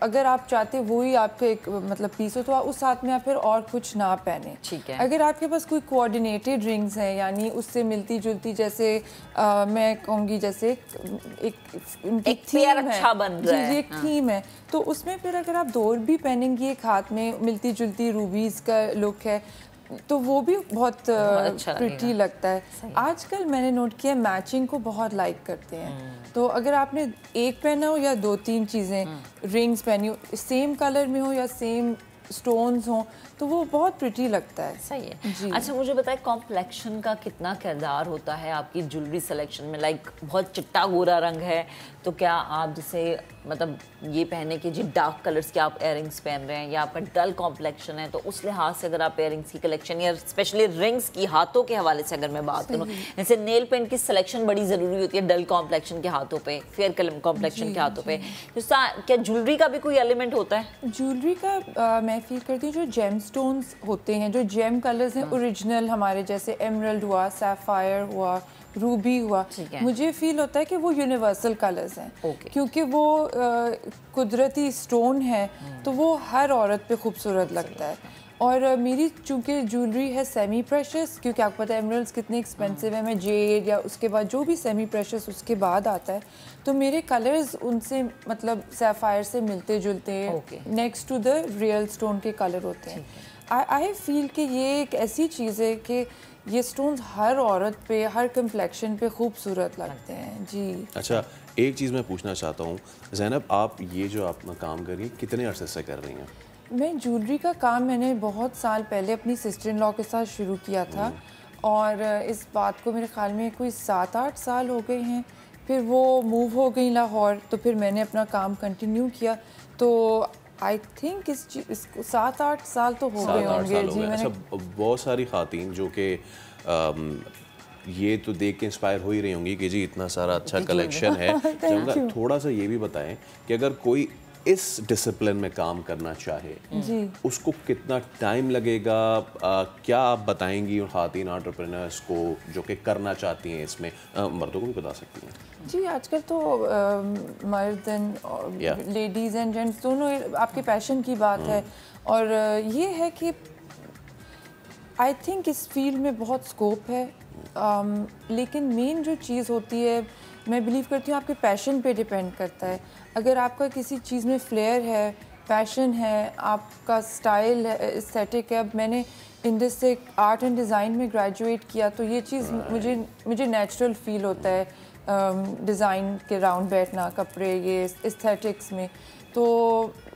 अगर आप चाहते वही आपका एक मतलब पीस हो तो उस हाथ में आप फिर और कुछ ना पहने। ठीक है। अगर आपके पास कोई कोऑर्डिनेटेड रिंग्स हैं यानी उससे मिलती जुलती, जैसे मैं कहूँगी जैसे एक पेयर अच्छा बन रहा है, एक थीम है, तो उसमें फिर अगर आप दो भी पहनेंगी एक हाथ में मिलती जुलती रूबीज़ का लुक है तो वो भी बहुत अच्छा प्रिटी लगता है। आजकल मैंने नोट किया मैचिंग को बहुत लाइक करते हैं, तो अगर आपने एक पहना हो या दो तीन चीज़ें रिंग्स पहनी हो सेम कलर में हो या सेम स्टोन्स हो तो वो बहुत प्रिटी लगता है। सही है। अच्छा मुझे बताएं कॉम्प्लेक्शन का कितना किरदार होता है आपकी ज्वेलरी सिलेक्शन में? लाइक बहुत चिट्टा गोरा रंग है तो क्या आप जैसे मतलब ये पहने कि जी डार्क कलर्स के आप इयररिंग्स पहन रहे हैं, या आपका डल कॉम्प्लेक्शन है तो उस लिहाज से अगर आप इयररिंग्स की कलेक्शन या स्पेशली रिंग्स की हाथों के हवाले से अगर मैं बात करूँ, जैसे नेल पेंट की सिलेक्शन बड़ी ज़रूरी होती है डल कॉम्प्लेक्शन के हाथों पे, फेयर कॉम्प्लेक्शन के हाथों पे, तो क्या ज्वेलरी का भी कोई एलिमेंट होता है? ज्वेलरी का मैं फील करती हूँ जो जेम स्टोन्स होते हैं, जो जेम कलर्स हैं ओरिजिनल हमारे, जैसे एमरल्ड हुआ, सैफायर हुआ, रूबी हुआ, मुझे फील होता है कि वो यूनिवर्सल कलर्स हैं क्योंकि वो कुदरती स्टोन है तो वो हर औरत पे खूबसूरत लगता है। और मेरी चूँकि ज्वेलरी है सेमी प्रेशस, क्योंकि आपको पता है एमरल्ड्स कितने एक्सपेंसिव है, मैं जेड या उसके बाद जो भी सेमी प्रेशस उसके बाद आता है, तो मेरे कलर्स उनसे मतलब सैफायर से मिलते जुलते next to the real stone के कलर होते हैं। आई फील कि ये एक ऐसी चीज़ है कि ये स्टोन्स हर औरत पे, हर कम्प्लेक्शन पे खूबसूरत लगते हैं जी। अच्छा, एक चीज़ मैं पूछना चाहता हूँ ज़ैनब, आप ये जो आप काम कर रही हैं कितने अरसे से कर रही हैं? मैं ज्वेलरी का काम मैंने बहुत साल पहले अपनी सिस्टर इन लॉ के साथ शुरू किया था और इस बात को मेरे ख्याल में कोई 7-8 साल हो गए हैं। फिर वो मूव हो गई लाहौर, तो फिर मैंने अपना काम कंटिन्यू किया। तो आई थिंक इसको 7-8 साल तो हो गए होंगे जी। अच्छा, बहुत सारी ख़ातीन जो कि ये तो देख के इंस्पायर हो ही रही होंगी कि जी इतना सारा अच्छा कलेक्शन है। थोड़ा सा ये भी बताएं कि अगर कोई इस डिसिप्लिन में काम करना चाहे जी, उसको कितना टाइम लगेगा, क्या आप बताएंगी उन ख़ातीन एंटरप्रेन्योर्स को जो कि करना चाहती हैं इसमें? मर्दों को भी बता सकती हैं जी। आजकल तो मर्द एंड लेडीज़ एंड जेंट्स दोनों आपके पैशन की बात है। और ये है कि आई थिंक इस फील्ड में बहुत स्कोप है, लेकिन मेन जो चीज़ होती है मैं बिलीव करती हूँ आपके पैशन पे डिपेंड करता है। अगर आपका किसी चीज़ में फ्लेयर है, पैशन है, आपका स्टाइल है, एस्थेटिक है। अब मैंने इंडस से आर्ट एंड डिज़ाइन में ग्रेजुएट किया, तो ये चीज़ मुझे नेचुरल फील होता है डिज़ाइन के राउंड बैठना, कपड़े, ये एस्थेटिक्स में। तो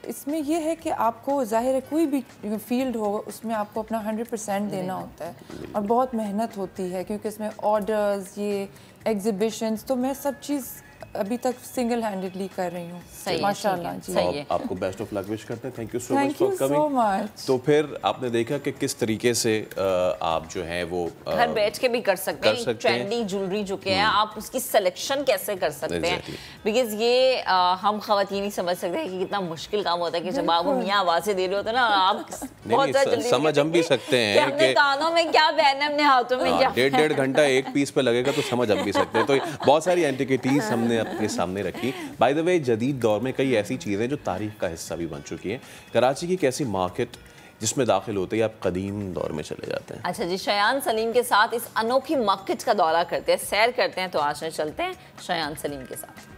इसमें यह है कि आपको ज़ाहिर है कोई भी फील्ड हो उसमें आपको अपना 100% देना होता है और बहुत मेहनत होती है, क्योंकि इसमें ऑर्डर्स, ये एग्जिबिशंस, तो मैं सब चीज़ अभी तक सिंगल हैंडेडली कर रही हूँ। माशाल्लाह जी। तो आपको बेस्ट ऑफ लक विश करते हैं। Thank you so much for coming. तो फिर आपने देखा कि किस तरीके से आप जो है वो घर बैठ के भी कर सकते हैं। ट्रेंडी ज्वेलरी जो कि है आप उसकी सिलेक्शन कैसे कर सकते हैं, बिकॉज ये हम खवातीन ही समझ सकते हैं कि कितना मुश्किल काम होता है कि जब आप मियाँ आवाज़ें दे रहे होते हैं ना, आप बहुत जल्दी समझ हम भी सकते हैं अपने कानों में क्या पहना है, अपने हाथों में क्या। 1.5 घंटा एक पीस पे लगेगा तो समझ हम भी सकते हैं। तो बहुत सारी एंटिक्विटीज हमने अपने सामने रखी। बाय द वे, जदीद दौर में कई ऐसी चीज़ें जो तारीख का हिस्सा भी बन चुकी हैं। कराची की एक ऐसी मार्केट जिसमें दाखिल होते ही आप कदीम दौर में चले जाते हैं। अच्छा जी, शयान सलीम के साथ इस अनोखी मार्केट का दौरा करते हैं, सैर करते हैं। तो आज चलते हैं शयान सलीम के साथ।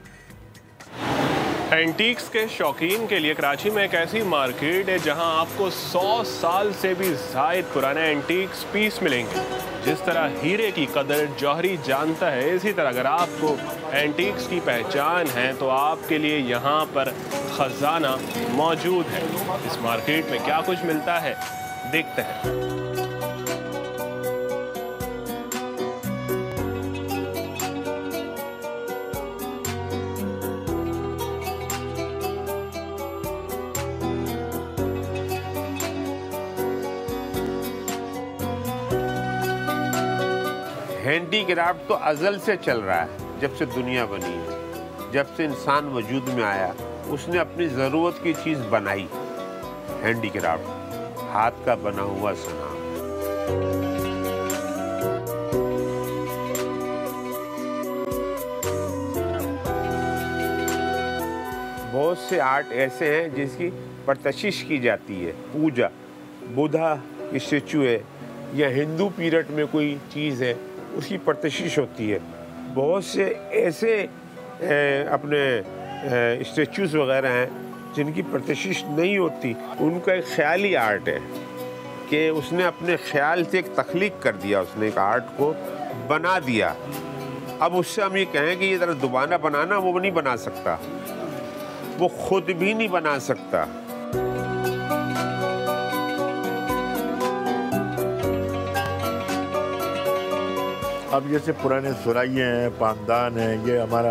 एंटीक्स के शौकीन के लिए कराची में एक ऐसी मार्केट है जहां आपको 100 साल से भी ज़ायद पुराने एंटीक्स पीस मिलेंगे। जिस तरह हीरे की कदर जौहरी जानता है, इसी तरह अगर आपको एंटीक्स की पहचान है तो आपके लिए यहाँ पर खजाना मौजूद है। इस मार्केट में क्या कुछ मिलता है, देखते हैं। हैंडीक्राफ्ट तो अज़ल से चल रहा है, जब से दुनिया बनी है, जब से इंसान वजूद में आया उसने अपनी ज़रूरत की चीज़ बनाई। हैंडीक्राफ्ट, हाथ का बना हुआ सामान। बहुत से आर्ट ऐसे हैं जिसकी परतशिश की जाती है। पूजा, बुद्धा की स्टेचू है या हिंदू पीरियड में कोई चीज़ है, उसकी परतशिश होती है। बहुत से ऐसे अपने स्टेचूज़ वगैरह हैं जिनकी परतशिश नहीं होती। उनका एक ख्याली आर्ट है कि उसने अपने ख्याल से एक तख्लीक कर दिया, उसने एक आर्ट को बना दिया। अब उससे हम ये कहें कि ये ज़रा दोबारा बनाना, वो नहीं बना सकता, वो खुद भी नहीं बना सकता। अब जैसे पुराने सुराइये हैं, पामदान हैं, ये हमारा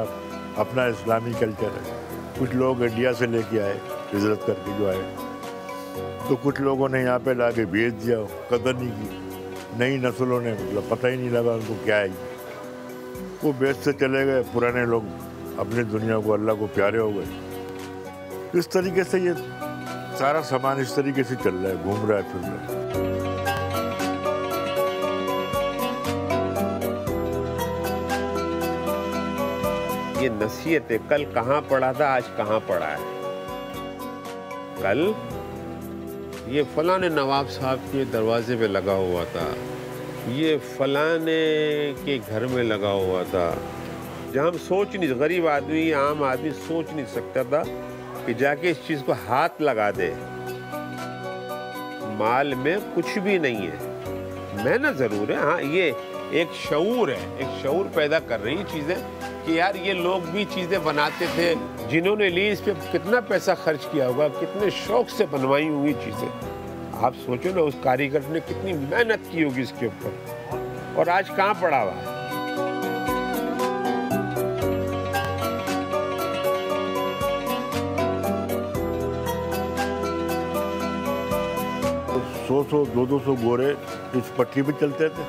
अपना इस्लामी कल्चर है। कुछ लोग इंडिया से लेके आए हिजरत करके जो आए, तो कुछ लोगों ने यहाँ पे ला के बेच दिया, कदर नहीं की। नई नस्लों ने मतलब पता ही नहीं लगा उनको क्या है, वो बेचते चले गए। पुराने लोग अपनी दुनिया को, अल्लाह को प्यारे हो गए। इस तरीके से ये सारा सामान इस तरीके से चल रहा है, घूम रहा है, फिर रहा है। ये नसीहत है, कल कहाँ पड़ा था, आज कहाँ पड़ा है। कल ये फलाने नवाब साहब के दरवाजे पे लगा हुआ था, ये फलाने के घर में लगा हुआ था, जहाँ हम सोच नहीं, गरीब आदमी, आम आदमी सोच नहीं सकता था कि जाके इस चीज़ को हाथ लगा दे। माल में कुछ भी नहीं है। मेहनत ज़रूर है, हाँ ये एक शऊर है, एक शऊर पैदा कर रही चीज़ें कि यार ये लोग भी चीज़ें बनाते थे, जिन्होंने ली इस पे कितना पैसा खर्च किया होगा, कितने शौक से बनवाई हुई चीज़ें। आप सोचो ना, उस कारीगर ने कितनी मेहनत की होगी इसके ऊपर, और आज कहाँ पड़ा हुआ है। तो 100-200 गोरे इस पट्टी पे चलते थे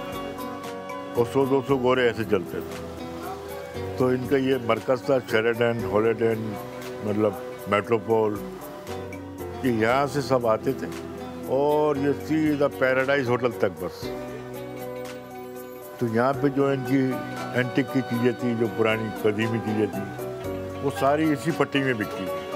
और 100-200 गोरे ऐसे चलते थे। तो इनका ये मरकज़ था शेरेडन, हॉलिडेन, मतलब मेट्रोपोल, ये यहाँ से सब आते थे और ये सीधा पैराडाइज होटल तक बस। तो यहाँ पे जो इनकी एंटिक की चीज़ें थी, जो पुरानी कदीमी चीज़ें थी, वो सारी इसी पट्टी में बिकती थी।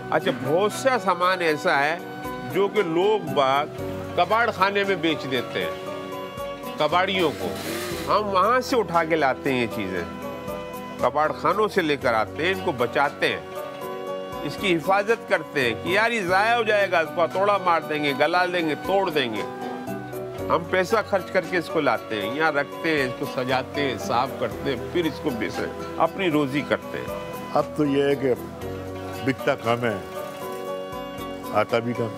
अच्छा, बहुत सा सामान ऐसा है जो कि लोग बाग कबाड़ खाने में बेच देते हैं, कबाड़ियों को। हम वहाँ से उठा के लाते हैं ये चीज़ें, कबाड़ खानों से लेकर आते हैं, इनको बचाते हैं, इसकी हिफाजत करते हैं कि यार ये ज़ाया हो जाएगा, इसको तोड़ा मार देंगे, गला देंगे, तोड़ देंगे। हम पैसा खर्च करके इसको लाते हैं, यहाँ रखते हैं, इसको सजाते हैं, साफ करते हैं, फिर इसको बेचते, अपनी रोज़ी करते हैं। अब तो ये है कि बिकता कम है, आता भी कम।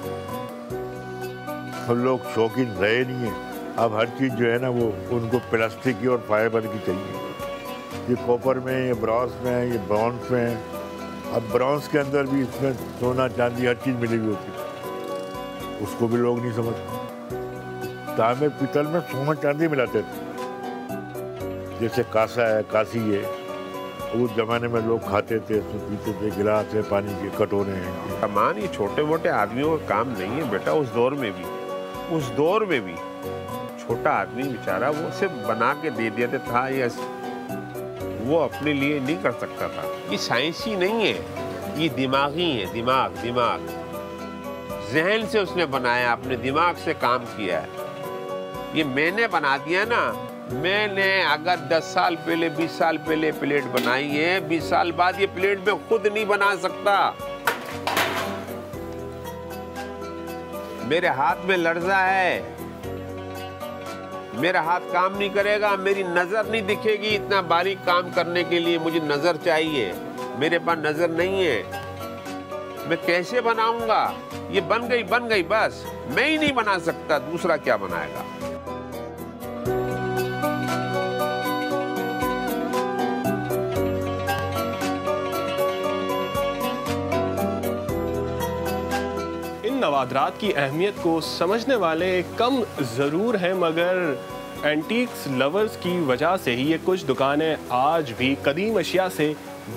हम लोग शौकीन रहे नहीं है। अब हर चीज़ जो है ना वो उनको प्लास्टिक की और फाइबर की चाहिए। ये कॉपर में, ये ब्रॉन्ज में, ये ब्रॉन्ज में है। अब ब्रॉन्ज के अंदर भी इसमें सोना चांदी हर चीज़ मिली हुई होती है, उसको भी लोग नहीं समझते। तांबे पीतल में सोना चांदी मिलाते थे, जैसे कासा है, कासी है, उस जमाने में लोग खाते थे, पीते थे, गिलास है, पानी के कटोरे हैं। सामान ये छोटे मोटे आदमियों का काम नहीं है बेटा। उस दौर में भी छोटा आदमी बेचारा वो सिर्फ बना के दे देता था, या वो अपने लिए नहीं कर सकता था। ये साइंसी नहीं है, ये दिमागी है, दिमाग जहन से उसने बनाया, अपने दिमाग से काम किया है। ये मैंने बना दिया ना, मैंने अगर 10 साल पहले, 20 साल पहले प्लेट बनाई है, 20 साल बाद ये प्लेट में खुद नहीं बना सकता। मेरे हाथ में लर्जा है, मेरा हाथ काम नहीं करेगा, मेरी नजर नहीं दिखेगी इतना बारीक काम करने के लिए, मुझे नजर चाहिए, मेरे पास नजर नहीं है। मैं कैसे बनाऊंगा? ये बन गई बस, मैं ही नहीं बना सकता, दूसरा क्या बनाएगा। नवादरात की अहमियत को समझने वाले कम ज़रूर हैं, मगर एंटीक्स लवर्स की वजह से ही ये कुछ दुकानें आज भी कदीम अशिया से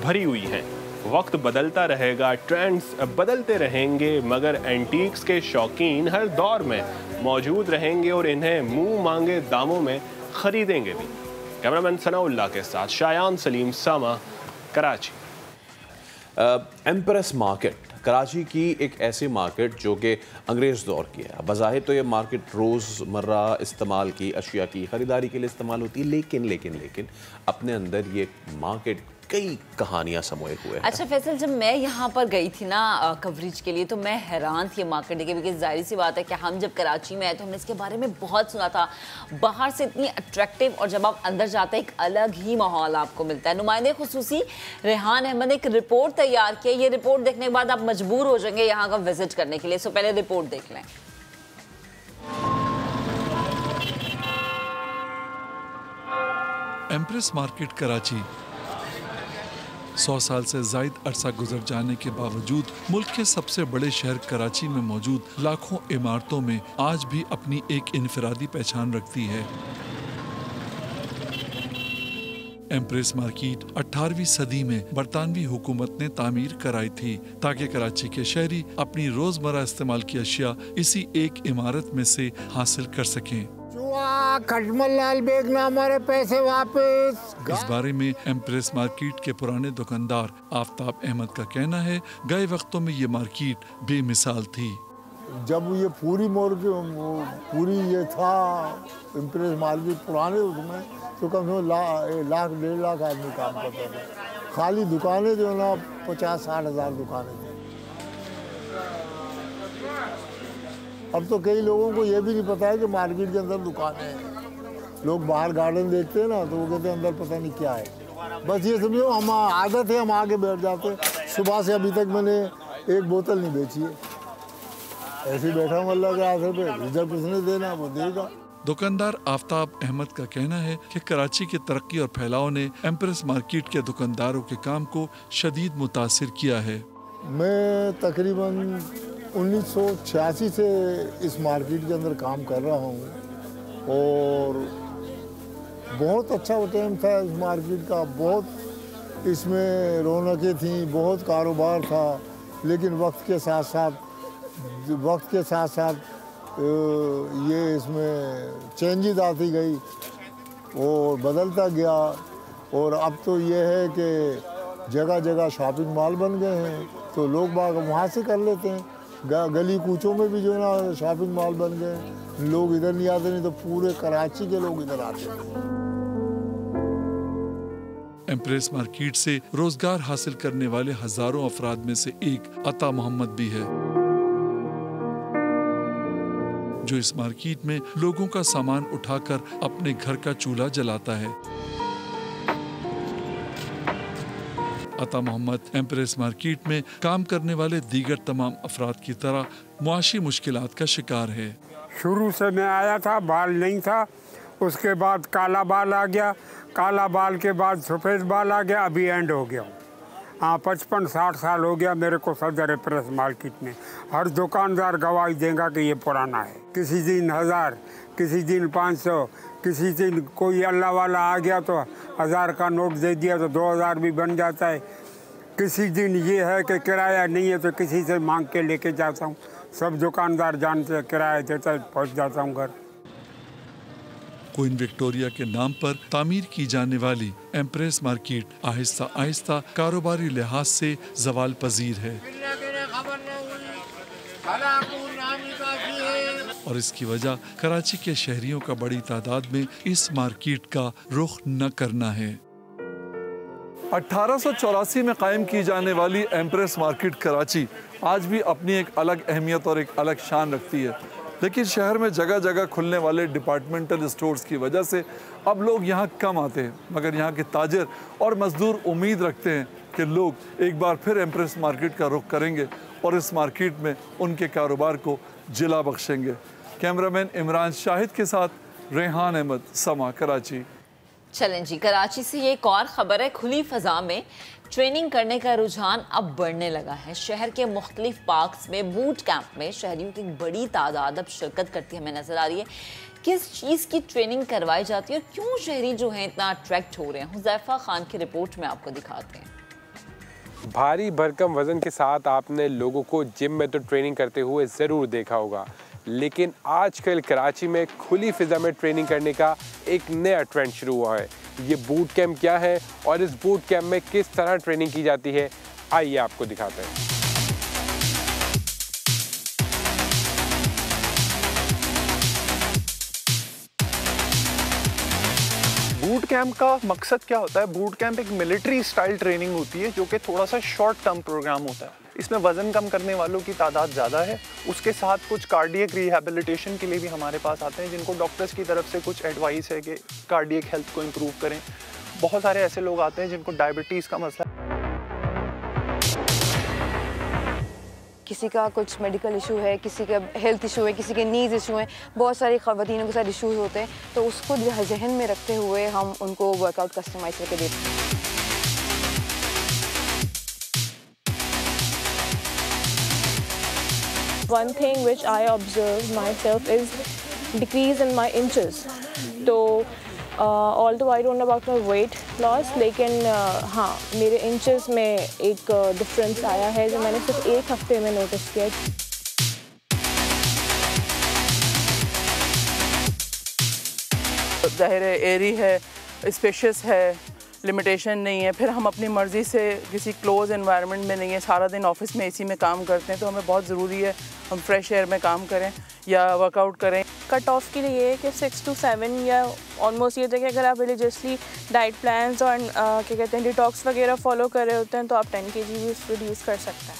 भरी हुई हैं। वक्त बदलता रहेगा, ट्रेंड्स बदलते रहेंगे, मगर एंटीक्स के शौकीन हर दौर में मौजूद रहेंगे और इन्हें मुंह मांगे दामों में ख़रीदेंगे भी। कैमरामैन सनाउल्लाह के साथ शायान सलीम, सामा, कराची। एम्प्रेस मार्केट कराची की एक ऐसी मार्केट जो कि अंग्रेज़ दौर की है। बज़ाहिर तो ये मार्केट रोज़मर्रा इस्तेमाल की अशिया की ख़रीदारी के लिए इस्तेमाल होती है, लेकिन अपने अंदर ये मार्केट कई कहानियां समोए हुए हैं। अच्छा फैसल, जब मैं यहाँ पर गई थी ना कवरेज के लिए, तो मैं हैरान थी मार्केट देखे, बिकॉज जाहिर सी बात है कि हम जब कराची में आए तो हमने इसके बारे में बहुत सुना था, बाहर से इतनी अट्रैक्टिव, और जब आप अंदर जाते हैं एक अलग ही माहौल आपको मिलता है। नुमाइंदे खुसूसी रेहान अहमद ने एक रिपोर्ट तैयार की है, ये रिपोर्ट देखने के बाद आप मजबूर हो जाएंगे यहाँ का विजिट करने के लिए। सो पहले रिपोर्ट देख लें। एम्प्रेस मार्केट कराची 100 साल से ज़ायद अरसा गुजर जाने के बावजूद मुल्क के सबसे बड़े शहर कराची में मौजूद लाखों इमारतों में आज भी अपनी एक इनफरादी पहचान रखती है। एम्प्रेस मार्केट 18वीं सदी में बरतानवी हुकूमत ने तामीर कराई थी ताकि कराची के शहरी अपनी रोजमर्रा इस्तेमाल की अशिया इसी एक इमारत में से हासिल कर सकें। खटमल लाल बेग ना हमारे पैसे वापस। इस बारे में एम्प्रेस मार्केट के पुराने दुकानदार आफ्ताब अहमद का कहना है, गए वक्तों में ये मार्केट बेमिसाल थी। जब ये पूरी ये था इम्प्रेस मार्केट पुराने उसमें, तो कम से कम लाख 1.5 लाख आदमी काम करता था। खाली दुकानें जो है ना 50-60 हज़ार दुकानें थी। अब तो कई लोगों को ये भी नहीं पता है कि मार्केट के अंदर दुकानें हैं। लोग बाहर गार्डन देखते हैं ना, तो वो कहते हैं अंदर पता नहीं क्या है। बस ये समझो हम आदत है, हम आके बैठ जाते हैं। सुबह से अभी तक मैंने एक बोतल नहीं बेची है, ऐसे ही बैठा हूँ अल्लाह के आसरे पे। रिजल्ट किसने देना वो देगा। दुकानदार आफ्ताब अहमद का कहना है कि कराची की तरक्की और फैलाव ने एम्प्रेस मार्केट के दुकानदारों के काम को शदीद मुतासिर किया है। मैं तकरीबन 1986 से इस मार्केट के अंदर काम कर रहा हूँ और बहुत अच्छा वो टाइम था इस मार्केट का। बहुत इसमें रौनकें थीं, बहुत कारोबार था, लेकिन वक्त के साथ साथ ये इसमें चेंजेस आती गई और बदलता गया। और अब तो ये है कि जगह जगह शॉपिंग मॉल बन गए हैं, तो लोग बाग वहाँ से कर लेते हैं। गली कूचों में भी जो है ना शॉपिंग मॉल बन गए हैं। लोग इधर नहीं आते, नहीं तो पूरे कराची के लोग इधर आते हैं। एम्प्रेस मार्केट से रोजगार हासिल करने वाले हजारों अफराद में से एक अता मोहम्मद भी है, जो इस मार्केट में लोगों का सामान उठाकर अपने घर का चूल्हा जलाता है। अता मोहम्मद एम्प्रेस मार्केट में काम करने वाले दीगर तमाम अफराद की तरह मुआशी मुश्किलात का शिकार है। शुरू से मैं आया था, बाल नहीं था, उसके बाद काला बाल आ गया, काला बाल के बाद सफ़ेद बाल आ गया, अभी एंड हो गया। हाँ, 55-60 साल हो गया मेरे को सदर एम्प्रेस मार्केट में। हर दुकानदार गवाही देगा कि ये पुराना है। किसी दिन 1000, किसी दिन 500, किसी दिन कोई अल्लाह वाला आ गया तो 1000 का नोट दे दिया तो 2000 भी बन जाता है। किसी दिन ये है कि किराया नहीं है तो किसी से मांग के लेके जाता हूँ। सब दुकानदार जानते हैं, किराया देता है, पहुँच जाता हूँ घर। क्वीन विक्टोरिया के नाम पर तामीर की जाने वाली एम्प्रेस मार्केट आहिस्ता आहिस्ता कारोबारी लिहाज से जवाल पजीर है और इसकी वजह कराची के शहरियों का बड़ी तादाद में इस मार्केट का रुख न करना है। 1884 में कायम की जाने वाली एम्प्रेस मार्केट कराची आज भी अपनी एक अलग अहमियत और एक अलग शान रखती है, लेकिन शहर में जगह जगह खुलने वाले डिपार्टमेंटल स्टोर्स की वजह से अब लोग यहाँ कम आते हैं। मगर यहाँ के ताजर और मजदूर उम्मीद रखते हैं कि लोग एक बार फिर एम्प्रेस मार्केट का रुख करेंगे और इस मार्केट में उनके कारोबार को जिला बख्शेंगे। कैमरामैन इमरान शाहिद के साथ रेहान अहमद, समा, कराची। चलें जी, कराची से ये एक और खबर है। खुली फ़ज़ा में ट्रेनिंग करने का रुझान अब बढ़ने लगा है। शहर के मुख्तलिफ पार्क्स में बूट कैंप में शहरियों की बड़ी तादाद अब शिरकत करती हमें नज़र आ रही है। किस चीज़ की ट्रेनिंग करवाई जाती है और क्यों शहरी जो हैं इतना अट्रैक्ट हो रहे हैं, हुज़ैफा खान की रिपोर्ट में आपको दिखाते हैं। भारी भरकम वज़न के साथ आपने लोगों को जिम में तो ट्रेनिंग करते हुए ज़रूर देखा होगा, लेकिन आजकल कराची में खुली फ़िज़ा में ट्रेनिंग करने का एक नया ट्रेंड शुरू हुआ है। ये बूट कैंप क्या है और इस बूट कैंप में किस तरह ट्रेनिंग की जाती है, आइए आपको दिखाते हैं। बूट कैंप का मकसद क्या होता है? बूट कैंप एक मिलिट्री स्टाइल ट्रेनिंग होती है जो कि थोड़ा सा शॉर्ट टर्म प्रोग्राम होता है। इसमें वज़न कम करने वालों की तादाद ज़्यादा है। उसके साथ कुछ कार्डियक रिहैबिलिटेशन के लिए भी हमारे पास आते हैं, जिनको डॉक्टर्स की तरफ से कुछ एडवाइस है कि कार्डियक हेल्थ को इम्प्रूव करें। बहुत सारे ऐसे लोग आते हैं जिनको डायबिटीज़ का मसला है, किसी का कुछ मेडिकल इशू है, किसी का हेल्थ इशू है, किसी के नीज इशू हैं, बहुत सारी ख़वातीनों के साथ इशूज़ होते हैं, तो उसको जहन में रखते हुए हम उनको वर्कआउट कस्टमाइज करके देते हैं। One thing which I observe myself is decrease in my inches. तो although I don't know about my weight loss, लेकिन हाँ मेरे इंचेस में एक डिफरेंस आया है जो मैंने सिर्फ एक हफ्ते में नोटिस किया। ज़ाहिर है एरी है, स्पेशियस है, लिमिटेशन नहीं है, फिर हम अपनी मर्ज़ी से किसी क्लोज एनवायरनमेंट में नहीं है, सारा दिन ऑफिस में एसी में काम करते हैं, तो हमें बहुत ज़रूरी है हम फ्रेश एयर में काम करें या वर्कआउट करें। कट ऑफ के लिए कि 6 to 7 या ऑलमोस्ट ये था कि अगर आप रिलीजियसली डाइट प्लान्स और क्या कहते हैं डिटॉक्स वगैरह फॉलो कर रहे होते हैं तो आप 10 kg भी रिड्यूस कर सकते हैं।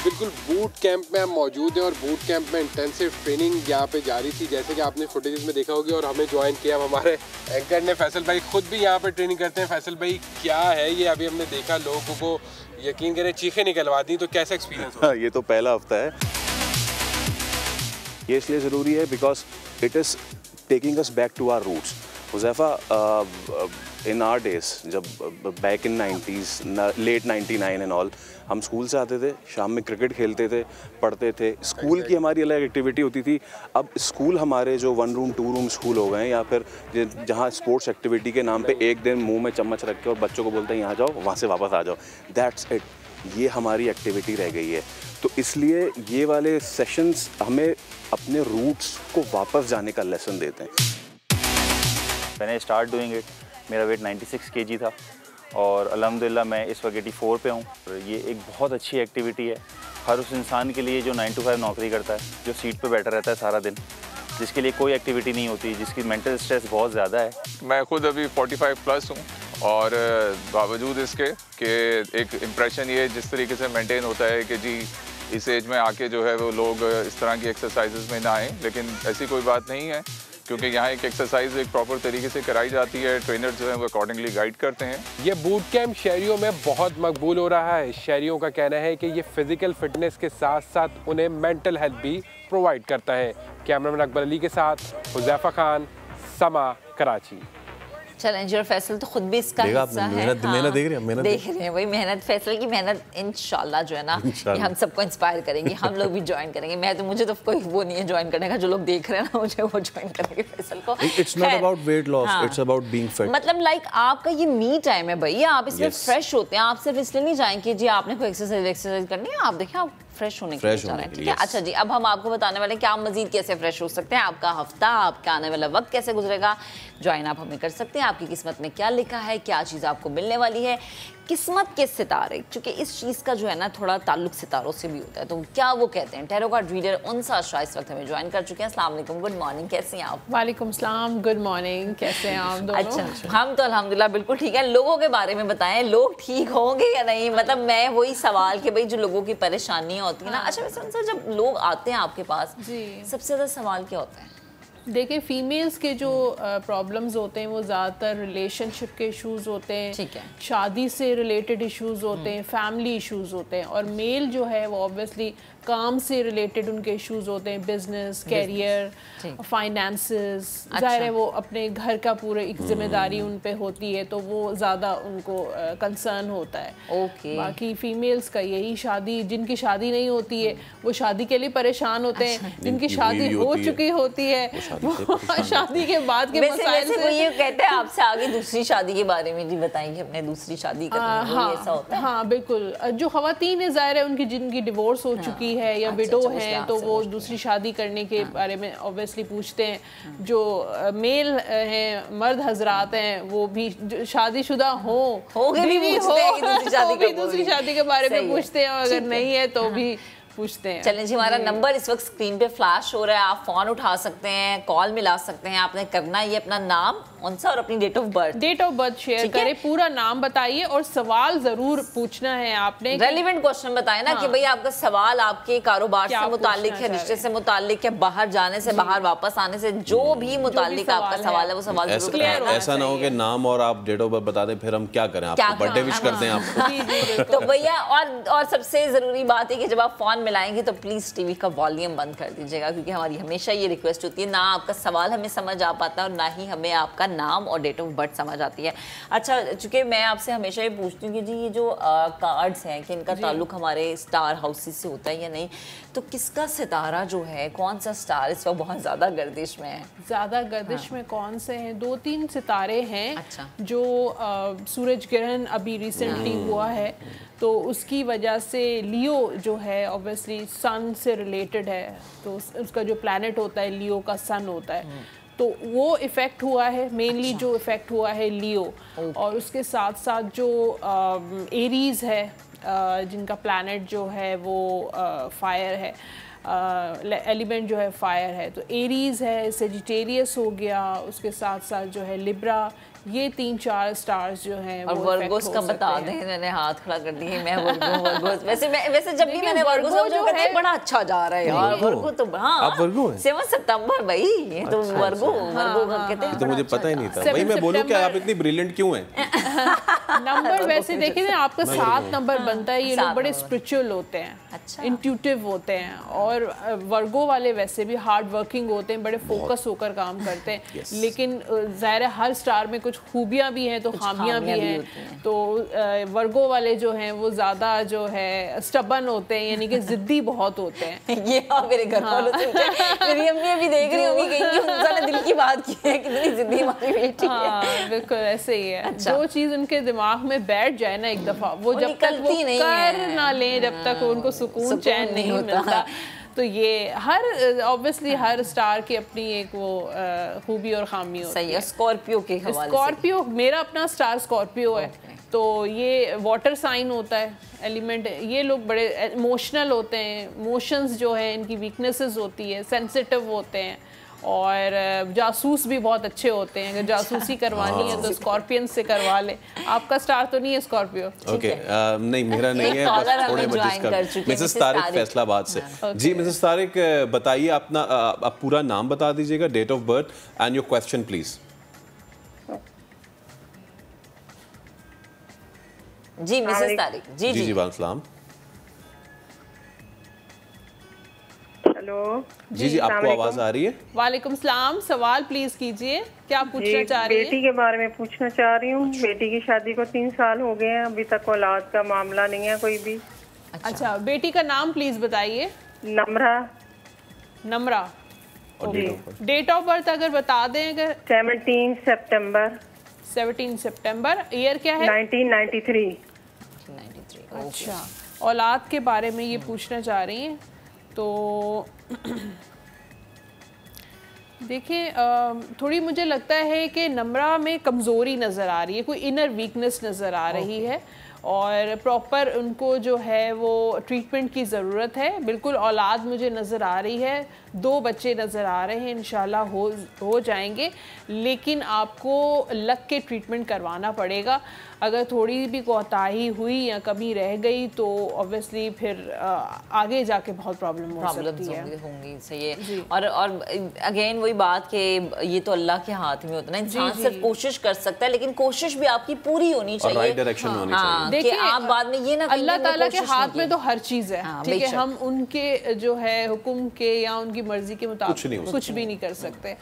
बिल्कुल बूट कैंप में हम मौजूद हैं और बूट कैंप में इंटेंसिव ट्रेनिंग यहाँ पे जारी थी, जैसे कि आपने फुटेजेस में देखा होगी। और हमें ज्वाइन किया हमारे एंकर ने, फैसल भाई खुद भी यहाँ पे ट्रेनिंग करते हैं। फैसल भाई क्या है ये, अभी हमने देखा लोगों को यकीन करें चीखें निकलवा दी, तो कैसा एक्सपीरियंस हुआ? ये तो पहला हफ्ता है। ये इसलिए ज़रूरी है because it is taking us back to our roots. Huzaifa in our days, जब back in 90s, late 99 and all, हम स्कूल से आते थे, शाम में क्रिकेट खेलते थे, पढ़ते थे, स्कूल की हमारी अलग एक्टिविटी होती थी। अब स्कूल हमारे जो 1 रूम 2 रूम स्कूल हो गए हैं, या फिर जहाँ स्पोर्ट्स एक्टिविटी के नाम पे एक दिन मुंह में चम्मच रख के और बच्चों को बोलते हैं यहाँ जाओ, वहाँ से वापस आ जाओ, दैट्स इट। ये हमारी एक्टिविटी रह गई है। तो इसलिए ये वाले सेशंस हमें अपने रूट्स को वापस जाने का लेसन देते हैं। मैंने स्टार्ट डूइंग इट, मेरा वेट 96 kg था और अल्हम्दुलिल्लाह मैं इस वक्त 84 पे हूँ। ये एक बहुत अच्छी एक्टिविटी है हर उस इंसान के लिए जो 9 to 5 नौकरी करता है, जो सीट पे बैठा रहता है सारा दिन, जिसके लिए कोई एक्टिविटी नहीं होती, जिसकी मेंटल स्ट्रेस बहुत ज़्यादा है। मैं खुद अभी 45 प्लस हूँ और बावजूद इसके कि एक इम्प्रेशन ये जिस तरीके से मेंटेन होता है कि जी इस एज में आके जो है वो लोग इस तरह की एक्सरसाइजेज में ना आएँ, लेकिन ऐसी कोई बात नहीं है, क्योंकि यहाँ एक एक्सरसाइज एक प्रॉपर तरीके से कराई जाती है, ट्रेनर जो है वो अकॉर्डिंगली गाइड करते हैं। ये बूट कैंप शहरियों में बहुत मकबूल हो रहा है। शहरियों का कहना है कि ये फिजिकल फिटनेस के साथ साथ उन्हें मेंटल हेल्थ भी प्रोवाइड करता है। कैमरामैन अकबर अली के साथ हुज़ैफा खान, समा, कराची। चैलेंजर फैसल तो खुद भी इसका हिस्सा है। मेहनत देख रहे हैं, देख रहे हैं वही मेहनत, फैसल की मेहनत इंशाल्लाह जो है ना ये हम सबको इंस्पायर करेंगे, हम लोग भी ज्वाइन करेंगे। मैं तो मुझे तो कोई वो नहीं है ज्वाइन करने का, जो लोग देख रहे हैं ना मुझे वो ज्वाइन करेंगे फैसल को। It's not about weight loss, it's about being fit. मतलब लाइक आपका ये मी टाइम है भैया, आप इसमें फ्रेश होते हैं। आप सिर्फ इसलिए नहीं जाएंगे जी आपने कोई एक्सरसाइज करनी है, आप देखिए आप फ्रेश होने के लिए जा रहे हैं, ठीक है। अच्छा जी, अब हम आपको बताने वाले हैं कि आप मजीद कैसे फ्रेश हो सकते हैं, आपका हफ्ता, आपका आने वाला वक्त कैसे गुजरेगा। ज्वाइन आप हमें कर सकते हैं। आपकी किस्मत में क्या लिखा है, क्या चीज़ आपको मिलने वाली है, किस्मत के सितारे, क्योंकि इस चीज़ का जो है ना थोड़ा ताल्लुक सितारों से भी होता है। तो क्या वो कहते हैं, टैरो कार्ड रीडर उनसा शाह इस वक्त हमें ज्वाइन कर चुके हैं। अस्सलाम वालेकुम, गुड मॉर्निंग, कैसे हैं आप? वालेकुम सलाम, गुड मॉर्निंग, कैसे हैं आप दोनों? अच्छा, हम तो अल्हम्दुलिल्लाह बिल्कुल ठीक है। लोगों के बारे में बताएं, लोग ठीक होंगे या नहीं? मतलब मैं वही सवाल कि भाई जो लोगों की परेशानियाँ होती हैं ना। अच्छा वैसे उनसे जब लोग आते हैं आपके पास, सबसे ज़्यादा सवाल क्या होता है? देखिए फीमेल्स के जो प्रॉब्लम्स होते हैं वो ज़्यादातर रिलेशनशिप के इश्यूज़ होते हैं, ठीक है, शादी से रिलेटेड इश्यूज़ होते हैं, फैमिली इश्यूज़ होते हैं। और मेल जो है वो ऑब्वियसली काम से रिलेटेड उनके इश्यूज़ होते हैं, बिजनेस, कैरियर, फाइनेंसेस। जाहिर है वो अपने घर का पूरे एक जिम्मेदारी उन पे होती है, तो वो ज़्यादा उनको कंसर्न होता है। ओके, बाकी फीमेल्स का यही, शादी जिनकी शादी नहीं होती है वो शादी के लिए परेशान होते हैं, जिनकी शादी हो चुकी होती है वो शादी के बाद के मसाइल से। ये कहते हैं आपसे आगे दूसरी शादी के बारे में जी बताएंगे, अपने दूसरी शादी करनी है, ऐसा होता है? हाँ बिल्कुल, जो ख़वातीन है ज़ाहिर है उनकी जिनकी डिवोर्स हो चुकी है या विडो है तो वो दूसरी शादी करने के बारे में ऑब्वियसली पूछते हैं। जो मेल हैं, मर्द हजरात हैं, वो भी शादीशुदा हो दूसरी शादी के बारे में पूछते हैं, अगर नहीं है तो भी पूछते हैं। चलें जी, हमारा नंबर इस वक्त स्क्रीन पे फ्लैश हो रहा है, आप फोन उठा सकते हैं, कॉल मिला सकते हैं। आपने करना ये अपना नाम उनसा और अपनी डेट ऑफ बर्थ शेयर करें, पूरा नाम बताइए और सवाल जरूर पूछना है आपने। रेलिवेंट क्वेश्चन बताएं ना कि भाई आपका सवाल आपके कारोबार से मुतालिक है, रिश्ते से मुतालिक है, बाहर जाने से, बाहर वापस आने से, जो भी मुतालिक आपका सवाल है वो सवाल जरूर क्लियर होना चाहिए। ऐसा ना हो कि नाम और आप डेट ऑफ बर्थ बता दें फिर हम क्या करें, आपको बर्थडे विश करते हैं आपको। तो भैया और सबसे जरूरी बात है कि जब आप फोन मिलाएंगे तो प्लीज टीवी का वॉल्यूम बंद कर दीजिएगा, क्योंकि हमारी हमेशा ये रिक्वेस्ट होती है, ना आपका सवाल हमें समझ आ पाता है और ना ही हमें आपका नाम और डेट ऑफ बर्थ समझ आती है। अच्छा, चूंकि मैं आपसे हमेशा ये पूछती हूँ कि जी ये जो कार्ड्स हैं कि इनका ताल्लुक हमारे स्टार हाउसेस से होता है या नहीं, तो किसका सितारा जो है, कौन सा स्टार इस वक्त बहुत ज़्यादा गर्दिश में है? ज़्यादा गर्दिश में कौन से हैं? 2-3 सितारे हैं। अच्छा। जो सूरज ग्रहण अभी रिसेंटली हुआ है तो उसकी वजह से लियो जो है ऑब्वियसली सन से रिलेटेड है, तो उसका जो प्लैनेट होता है लियो का सन होता है, तो वो इफ़ेक्ट हुआ है मेनली। जो इफ़ेक्ट हुआ है लियो, और उसके साथ साथ जो एरीज़ है जिनका प्लैनेट जो है वो फायर है, एलिमेंट जो है फायर है, तो एरीज़ है, सेजिटेरियस हो गया, उसके साथ साथ जो है लिब्रा, ये 3-4 स्टार्स जो हैं और वर्गोस का बता दें, मैंने हाथ खड़ा कर दिया, मैं वर्गोस वैसे जब भी मैंने वर्गोस जो कहते हैं बड़ा अच्छा जा रहा है यार, वर्गो तो हाँ आप वर्गो हैं? 7 सितंबर भाई, ये तो वर्गो कहते हैं। तो मुझे पता ही नहीं था भाई, मैं बोलूं कि आप इतनी ब्रिलियंट क्यों हैं? नंबर वैसे देखें ना, आपका 7 नंबर बनता है, ये लोग बड़े स्पिरिचुअल होते हैं, इंट्यूटिव होते हैं, और वर्गो वाले वैसे भी हार्ड वर्किंग होते हैं, बड़े फोकस होकर काम करते हैं, लेकिन ज़ाहिर है हर स्टार में कुछ खूबियां भी हैं तो खामियां भी हैं। तो वर्गो वाले जो हैं वो ज़्यादा जो है स्टबन होते हैं, यानी कि ज़िद्दी बहुत होते हैं। ये मेरे घर वालों से मेरी अम्मी अभी देख रही होंगी, कहेंगी उन्होंने दिल की बात की है, कितनी ज़िद्दी हमारी बेटी है। हाँ बिल्कुल ऐसे ही है। जो चीज़ उनके दिमाग में बैठ जाए ना एक दफ़ा, वो जब तक वो कर ना लें, जब तक उनको सुकून चैन नहीं मिलता। तो ये हर ऑब्वियसली हर स्टार की अपनी एक वो खूबी और खामी होती है। सही है। स्कॉर्पियो के हवाले से, स्कॉर्पियो मेरा अपना स्टार स्कॉर्पियो है, तो ये वाटर साइन होता है, एलिमेंट। ये लोग बड़े इमोशनल होते हैं, इमोशंस जो है इनकी वीकनेसेस होती है, सेंसिटिव होते हैं, और जासूस भी बहुत अच्छे होते हैं। अगर जासूसी करवानी है तो स्कॉर्पियन से करवा ले। आपका स्टार तो नहीं है स्कॉर्पियो? ओके, नहीं मेरा नहीं है, बस थोड़े बजे मिसेस तारिक फैसलाबाद से। जी मिसेस तारिक, बताइए अपना आप पूरा नाम बता दीजिएगा, date of birth and your question please. जी मिसेस तारिक। जी जी वालेकुम सलाम। हेलो जी आपको आवाज आ रही है? वालेकुम सलाम, सवाल प्लीज कीजिए, क्या पूछना चाह रही हैं? बेटी के बारे में पूछना चाह रही हूँ। बेटी की शादी को 3 साल हो गए हैं, अभी तक औलाद का मामला नहीं है कोई भी। अच्छा, बेटी का नाम प्लीज बताइए। नम्रा। नम्रा, डेट ऑफ बर्थ अगर बता दें। अगर 17 सितंबर। 17 सितंबर, ईयर क्या है? 1993। अच्छा, औलाद के बारे में ये पूछना चाह रही हैं। तो देखिए, थोड़ी मुझे लगता है कि नम्रा में कमज़ोरी नज़र आ रही है, कोई इनर वीकनेस नज़र आ रही है, और प्रॉपर उनको जो है वो ट्रीटमेंट की ज़रूरत है। बिल्कुल औलाद मुझे नज़र आ रही है, 2 बच्चे नज़र आ रहे हैं, इंशाल्लाह हो जाएंगे, लेकिन आपको लग के ट्रीटमेंट करवाना पड़ेगा। अगर थोड़ी भी कोताही हुई या कमी रह गई तो ऑब्वियसली फिर आगे जाके बहुत प्रॉब्लम होंगी। सही है। और अगेन वही बात कि ये तो अल्लाह के हाथ में होता है ना, इंसान सिर्फ कोशिश कर सकता है, लेकिन कोशिश भी आपकी पूरी होनी चाहिए, राइट डायरेक्शन में होनी चाहिए। देखिए, आप बाद में ये ना अल्लाह ताला के हाथ में तो हर चीज़ है, ठीक है, हम उनके जो है हुक्म के या उनकी मर्जी के मुताबिक कुछ भी नहीं कर सकते,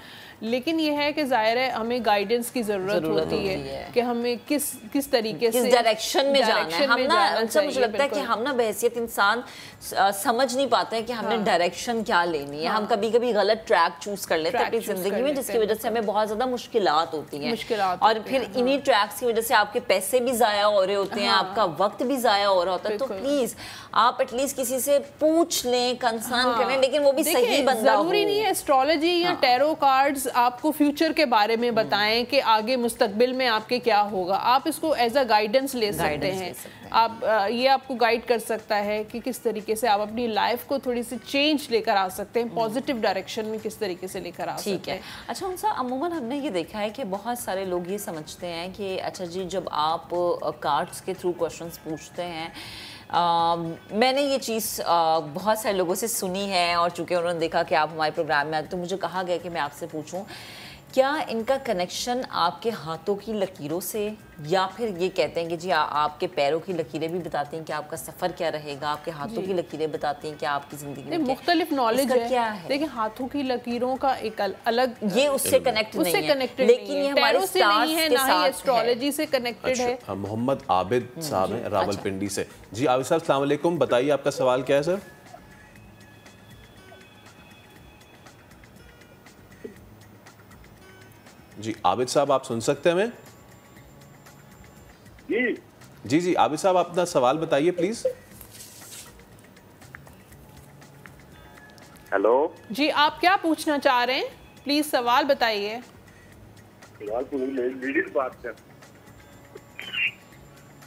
लेकिन ये है कि ज़ाहिर है हमें गाइडेंस की ज़रूरत होती है कि हमें किस तरीके से डायरेक्शन में जाना है। हम ना मुझे लगता है कि हम ना बहैसियत इंसान समझ नहीं पाते हैं कि हमने डायरेक्शन क्या लेनी है। हम कभी कभी गलत ट्रैक चूज कर लेते हैं अपनी ज़िंदगी में, जिसकी वजह से हमें बहुत ज़्यादा मुश्किलात होती हैं, और फिर इन्हीं ट्रैक्स की वजह से आपके पैसे भी ज़ाया हो रहे होते हैं, आपका वक्त भी ज़ाया हो रहा होता है। तो प्लीज़ आप एटलीस्ट किसी से पूछ लें, कंसर्न करें, लेकिन वो भी सही बंदा हो। ज़रूरी नहीं है एस्ट्रोलॉजी या टैरो कार्ड्स आपको फ्यूचर के बारे में बताएं कि आगे मुस्तकबिल में आपके क्या होगा। आप इसको एज अ गाइडेंस ले सकते हैं। आप ये आपको गाइड कर सकता है कि किस तरीके से आप अपनी लाइफ को थोड़ी सी चेंज लेकर आ सकते हैं, पॉजिटिव डायरेक्शन में किस तरीके से लेकर आ सकते हैं। अच्छा उनसा अमूमन हमने ये देखा है कि बहुत सारे लोग ये समझते हैं कि अच्छा जी, जब आप कार्ड्स के थ्रू क्वेश्चंस पूछते हैं, मैंने ये चीज़ बहुत सारे लोगों से सुनी है, और चूँकि उन्होंने देखा कि आप हमारे प्रोग्राम में आते, तो मुझे कहा गया कि मैं आपसे पूछूं, क्या इनका कनेक्शन आपके हाथों की लकीरों से, या फिर ये कहते हैं कि जी आपके पैरों की लकीरें भी बताती हैं कि आपका सफ़र क्या रहेगा, आपके हाथों की लकीरें बताती हैं कि आपकी ज़िंदगी में मुख्तलिफ नॉलेज है। क्या है? देखिए, हाथों की लकीरों का एक अलग, ये उससे कनेक्ट नहीं है, लेकिन ये हमारे से नहीं है, ना ही एस्ट्रोलॉजी से कनेक्टेड है। मोहम्मद आबिद साहब हैं रावलपिंडी से। जी आबिद साहब, अस्सलाम वालेकुम, बताइए आपका सवाल क्या है सर? जी आबिद साहब, आप सुन सकते हैं हमें? जी आबिद साहब, अपना सवाल बताइए प्लीज। हेलो जी, आप क्या पूछना चाह रहे हैं? प्लीज सवाल बताइए। सवाल तो लेडीज बात कर।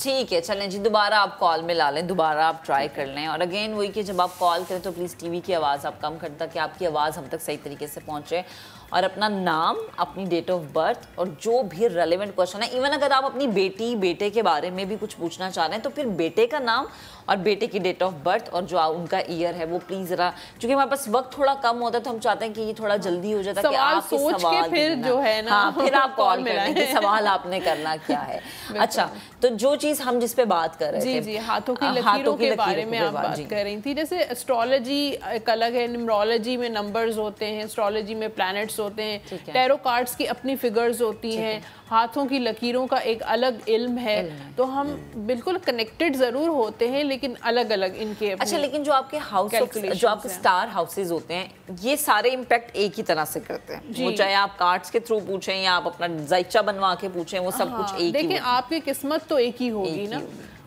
ठीक है, चलें जी, दोबारा आप कॉल में ला लें, दोबारा आप ट्राई कर लें। और अगेन वही कि जब आप कॉल करें तो प्लीज़ टीवी की आवाज़ आप कम करें ताकि आपकी आवाज़ हम तक सही तरीके से पहुंचे। और अपना नाम, अपनी डेट ऑफ बर्थ और जो भी रेलेवेंट क्वेश्चन है, इवन अगर आप अपनी बेटी बेटे के बारे में भी कुछ पूछना चाह रहे हैं तो फिर बेटे का नाम और बेटे की डेट ऑफ बर्थ और जो उनका ईयर है वो प्लीज़ ज़रा, क्योंकि हमारे पास वक्त थोड़ा कम होता है तो हम चाहते हैं कि ये थोड़ा जल्दी हो जाता है कि आप सोच के फिर जो है ना, हाँ, फिर आप कॉल करें कि सवाल आपने करना क्या है। अच्छा, तो जो चीज़ हम जिस पे बात कर रहे थे, जी, हाथों की लकीरों के बारे में आप बात कर रही थी। जैसे एस्ट्रोलॉजी एक अलग है, न्यूमरोलॉजी में नंबर्स होते हैं, एस्ट्रोलॉजी में प्लैनेट्स होते हैं, टैरो कार्ड्स की अपनी फिगर्स होती हैं, हाथों की लकीरों का एक अलग इल्म है। तो हम बिल्कुल कनेक्टेड जरूर होते हैं लेकिन अलग अलग इनके। अच्छा, लेकिन जो आपके हाउस, जो आपके स्टार हाउसेज होते हैं, ये सारे इम्पैक्ट एक ही तरह से करते हैं, वो चाहे आप कार्ड्स के थ्रू पूछें या आप अपना जायचा बनवा के पूछें, वो सब कुछ एक ही। देखिए, आपकी किस्मत तो एक ही होगी ना,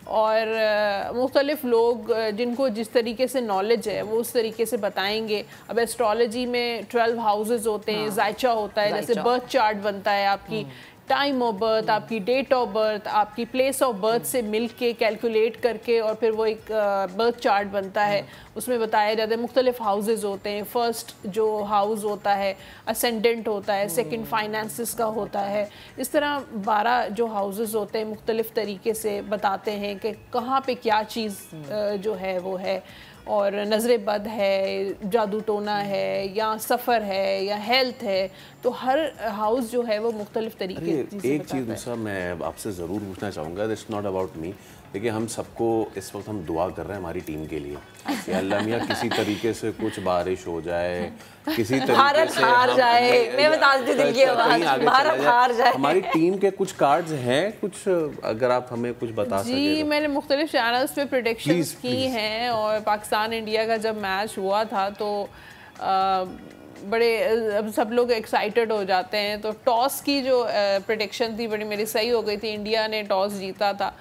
और मुख्तलिफ लोग जिनको जिस तरीके से नॉलेज है वो उस तरीके से बताएंगे। अब एस्ट्रोलॉजी में 12 हाउसेज होते हैं, जायचा होता है, जैसे बर्थ चार्ट बनता है, आपकी टाइम ऑफ बर्थ, आपकी डेट ऑफ बर्थ, आपकी प्लेस ऑफ बर्थ से मिल के कैलकुलेट करके और फिर वो एक बर्थ चार्ट बनता है। उसमें बताया जाता है मुख्तलिफ हाउसेज होते हैं। फर्स्ट जो हाउस होता है असेंडेंट होता है, सेकंड फाइनेंसिस का होता है। इस तरह 12 जो हाउसेज होते हैं मुख्तलिफ तरीके से बताते हैं कि कहाँ पे क्या चीज़ जो है वो है। और नज़र बद है, जादू टोना है, या सफ़र है, या हेल्थ है, तो हर हाउस जो है वो मुख्तलिफ तरीके से एक चीज़ दूसरा मैं आपसे ज़रूर पूछना चाहूँगा, दिस नॉट अबाउट मी, देखिए हम सबको इस वक्त हम दुआ कर रहे हैं हमारी टीम के लिए कि अल्लाह मियाँ किसी तरीके से कुछ बारिश हो जाए, किसी तरीके से हार जाए, मैं बता देती दिल की आवाज़, भारत हार जाए। हमारी टीम के कुछ कार्ड्स हैं, कुछ अगर आप हमें कुछ बता सकें। जी, मैंने मुख्तलिफ चैनल्स पे प्रेडिक्शंस की हैं, और पाकिस्तान इंडिया का जब मैच हुआ था तो बड़े अब सब लोग एक्साइटेड हो जाते हैं। तो टॉस की जो प्रेडिक्शन थी बड़ी मेरी सही हो गई थी, इंडिया ने टॉस जीता था।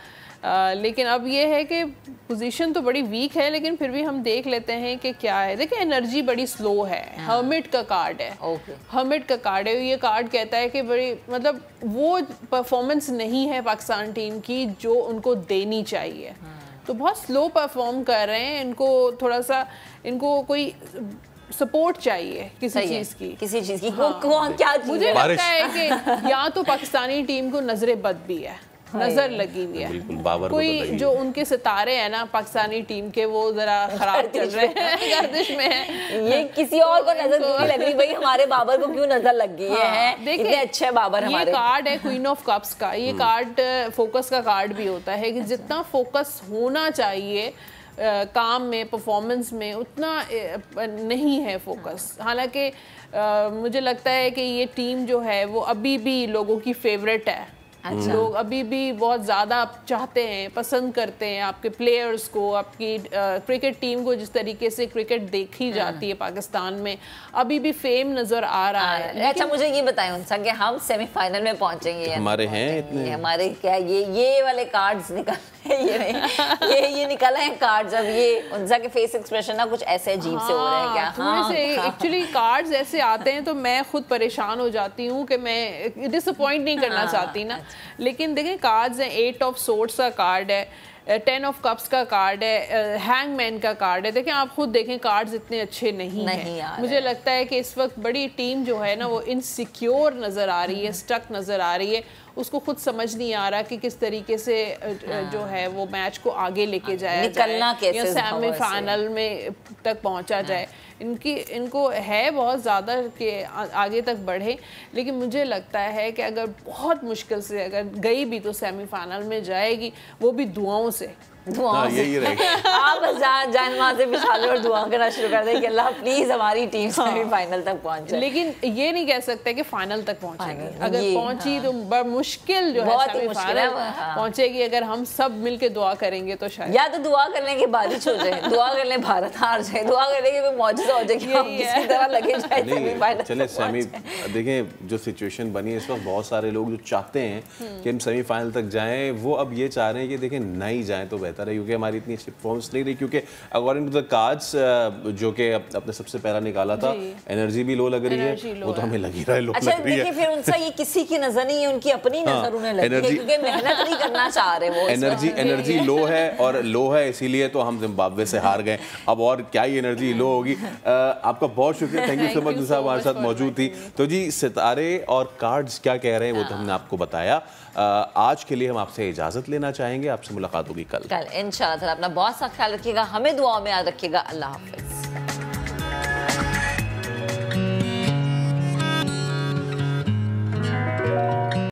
लेकिन अब ये है कि पोजीशन तो बड़ी वीक है, लेकिन फिर भी हम देख लेते हैं कि क्या है। देखिए, एनर्जी बड़ी स्लो है, हर्मिट का कार्ड है, हर्मिट का कार्ड है। ये कार्ड कहता है कि बड़ी मतलब वो परफॉर्मेंस नहीं है पाकिस्तान टीम की जो उनको देनी चाहिए, तो बहुत स्लो परफॉर्म कर रहे हैं। इनको थोड़ा सा, इनको कोई सपोर्ट चाहिए किसी चीज की, क्या चीज़? मुझे लगता है कि या तो पाकिस्तानी टीम को नजर बद भी है, नजर लगी हुई है, कोई जो उनके सितारे हैं ना पाकिस्तानी टीम के वो जरा खराब चल रहे हैं, गर्दिश में है। ये किसी और को नजर नहीं लग रही, भाई हमारे बाबर को क्यों नजर लग गई है? इतने अच्छे बाबर हमारे। ये कार्ड है क्वीन ऑफ कप्स का, ये कार्ड फोकस का कार्ड भी होता है कि जितना फोकस होना चाहिए काम में, परफॉर्मेंस में, उतना नहीं है फोकस। हालांकि मुझे लगता है कि ये टीम जो है वो अभी भी लोगों की फेवरेट है। अच्छा। लोग अभी भी बहुत ज़्यादा चाहते हैं, पसंद करते हैं आपके प्लेयर्स को, आपकी क्रिकेट टीम को। जिस तरीके से क्रिकेट देखी जाती है पाकिस्तान में, अभी भी फेम नज़र आ रहा है। अच्छा, मुझे ये बताएं उनसा कि हम सेमीफाइनल में पहुंचेंगे, हमारे हैं इतने, हमारे क्या ये वाले कार्ड्स निकल ये निकला है कार्ड्स। अब ये उनसा के फेस एक्सप्रेशन ना कुछ ऐसे अजीब से हो रहे हैं क्या? हाँ, एक्चुअली कार्ड्स ऐसे आते हैं तो मैं खुद परेशान हो जाती हूँ कि मैं डिसअपॉइंट नहीं करना चाहती ना। लेकिन देखें, कार्ड्स हैं, 8 ऑफ सोर्ड्स का कार्ड है, 10 ऑफ कप्स का कार्ड है, हैंगमैन का कार्ड है। देखें, आप खुद देखें, कार्ड्स इतने अच्छे नहीं हैं। मुझे लगता है कि इस वक्त बड़ी टीम जो है ना वो इनसिक्योर नज़र आ रही है, स्टक नज़र आ रही है। उसको खुद समझ नहीं आ रहा कि किस तरीके से जो है वो मैच को आगे लेके जाया जाए या सेमीफाइनल में तक पहुंचा जाए। इनको है बहुत ज़्यादा कि आगे तक बढ़े, लेकिन मुझे लगता है कि अगर बहुत मुश्किल से अगर गई भी तो सेमीफाइनल में जाएगी, वो भी दुआओं से। आप जान से बिछा लो और दुआ करना शुरू कर दें कि अल्लाह प्लीज हमारी टीम सेमीफाइनल तक पहुंचे। लेकिन ये नहीं कह सकते कि फाइनल तक पहुंचेगी। अगर पहुंची तो बड़ा मुश्किल जो है सेमीफाइनल पहुंचेगी। अगर हम सब मिलके दुआ करेंगे तो शायद, या तो दुआ करने की बारिश हो जाए, दुआ कर ले भारत हार जाए, दुआ कर ले कि कोई मौजूद मजा हो जाए कि हम किसी तरह लगे जाए सेमीफाइनल। चले सेमी, देखें जो सिचुएशन बनी है इस वक्त, बहुत सारे लोग जो चाहते हैं कि हम सेमीफाइनल तक जाएं, वो अब ये चाह रहे हैं कि देखें नहीं जाएं तो बेहतर है, क्योंकि हमारी इतनी अच्छी परफॉर्मेंस नहीं रही। क्योंकि अकॉर्डिंग टू द कार्ड्स जो कि अपने सबसे पहला निकाला था, एनर्जी भी लो लग रही है, वो तो हमें लग ही रहा है लो लग रही है। फिर उनसे ये किसी की नजर नहीं है, उनकी अपनी नजर उन्हें लगी है, क्योंकि मेहनत नहीं करना चाह रहे वो। एनर्जी लो है, और लो है इसीलिए तो हम जिम्बाब्वे से हार गए। अब और क्या ही एनर्जी लो होगी। आपका बहुत शुक्रिया, थैंक यू सो मच साहब हमारे साथ मौजूद थी। तो जी सितारे और कार्ड्स क्या कह रहे हैं वो तो हमने आपको बताया। आज के लिए हम आपसे इजाजत लेना चाहेंगे, आपसे मुलाकात होगी कल इंशाल्लाह। अपना बहुत सा ख्याल रखिएगा, हमें दुआओं में याद रखिएगा। अल्लाह हाफिज।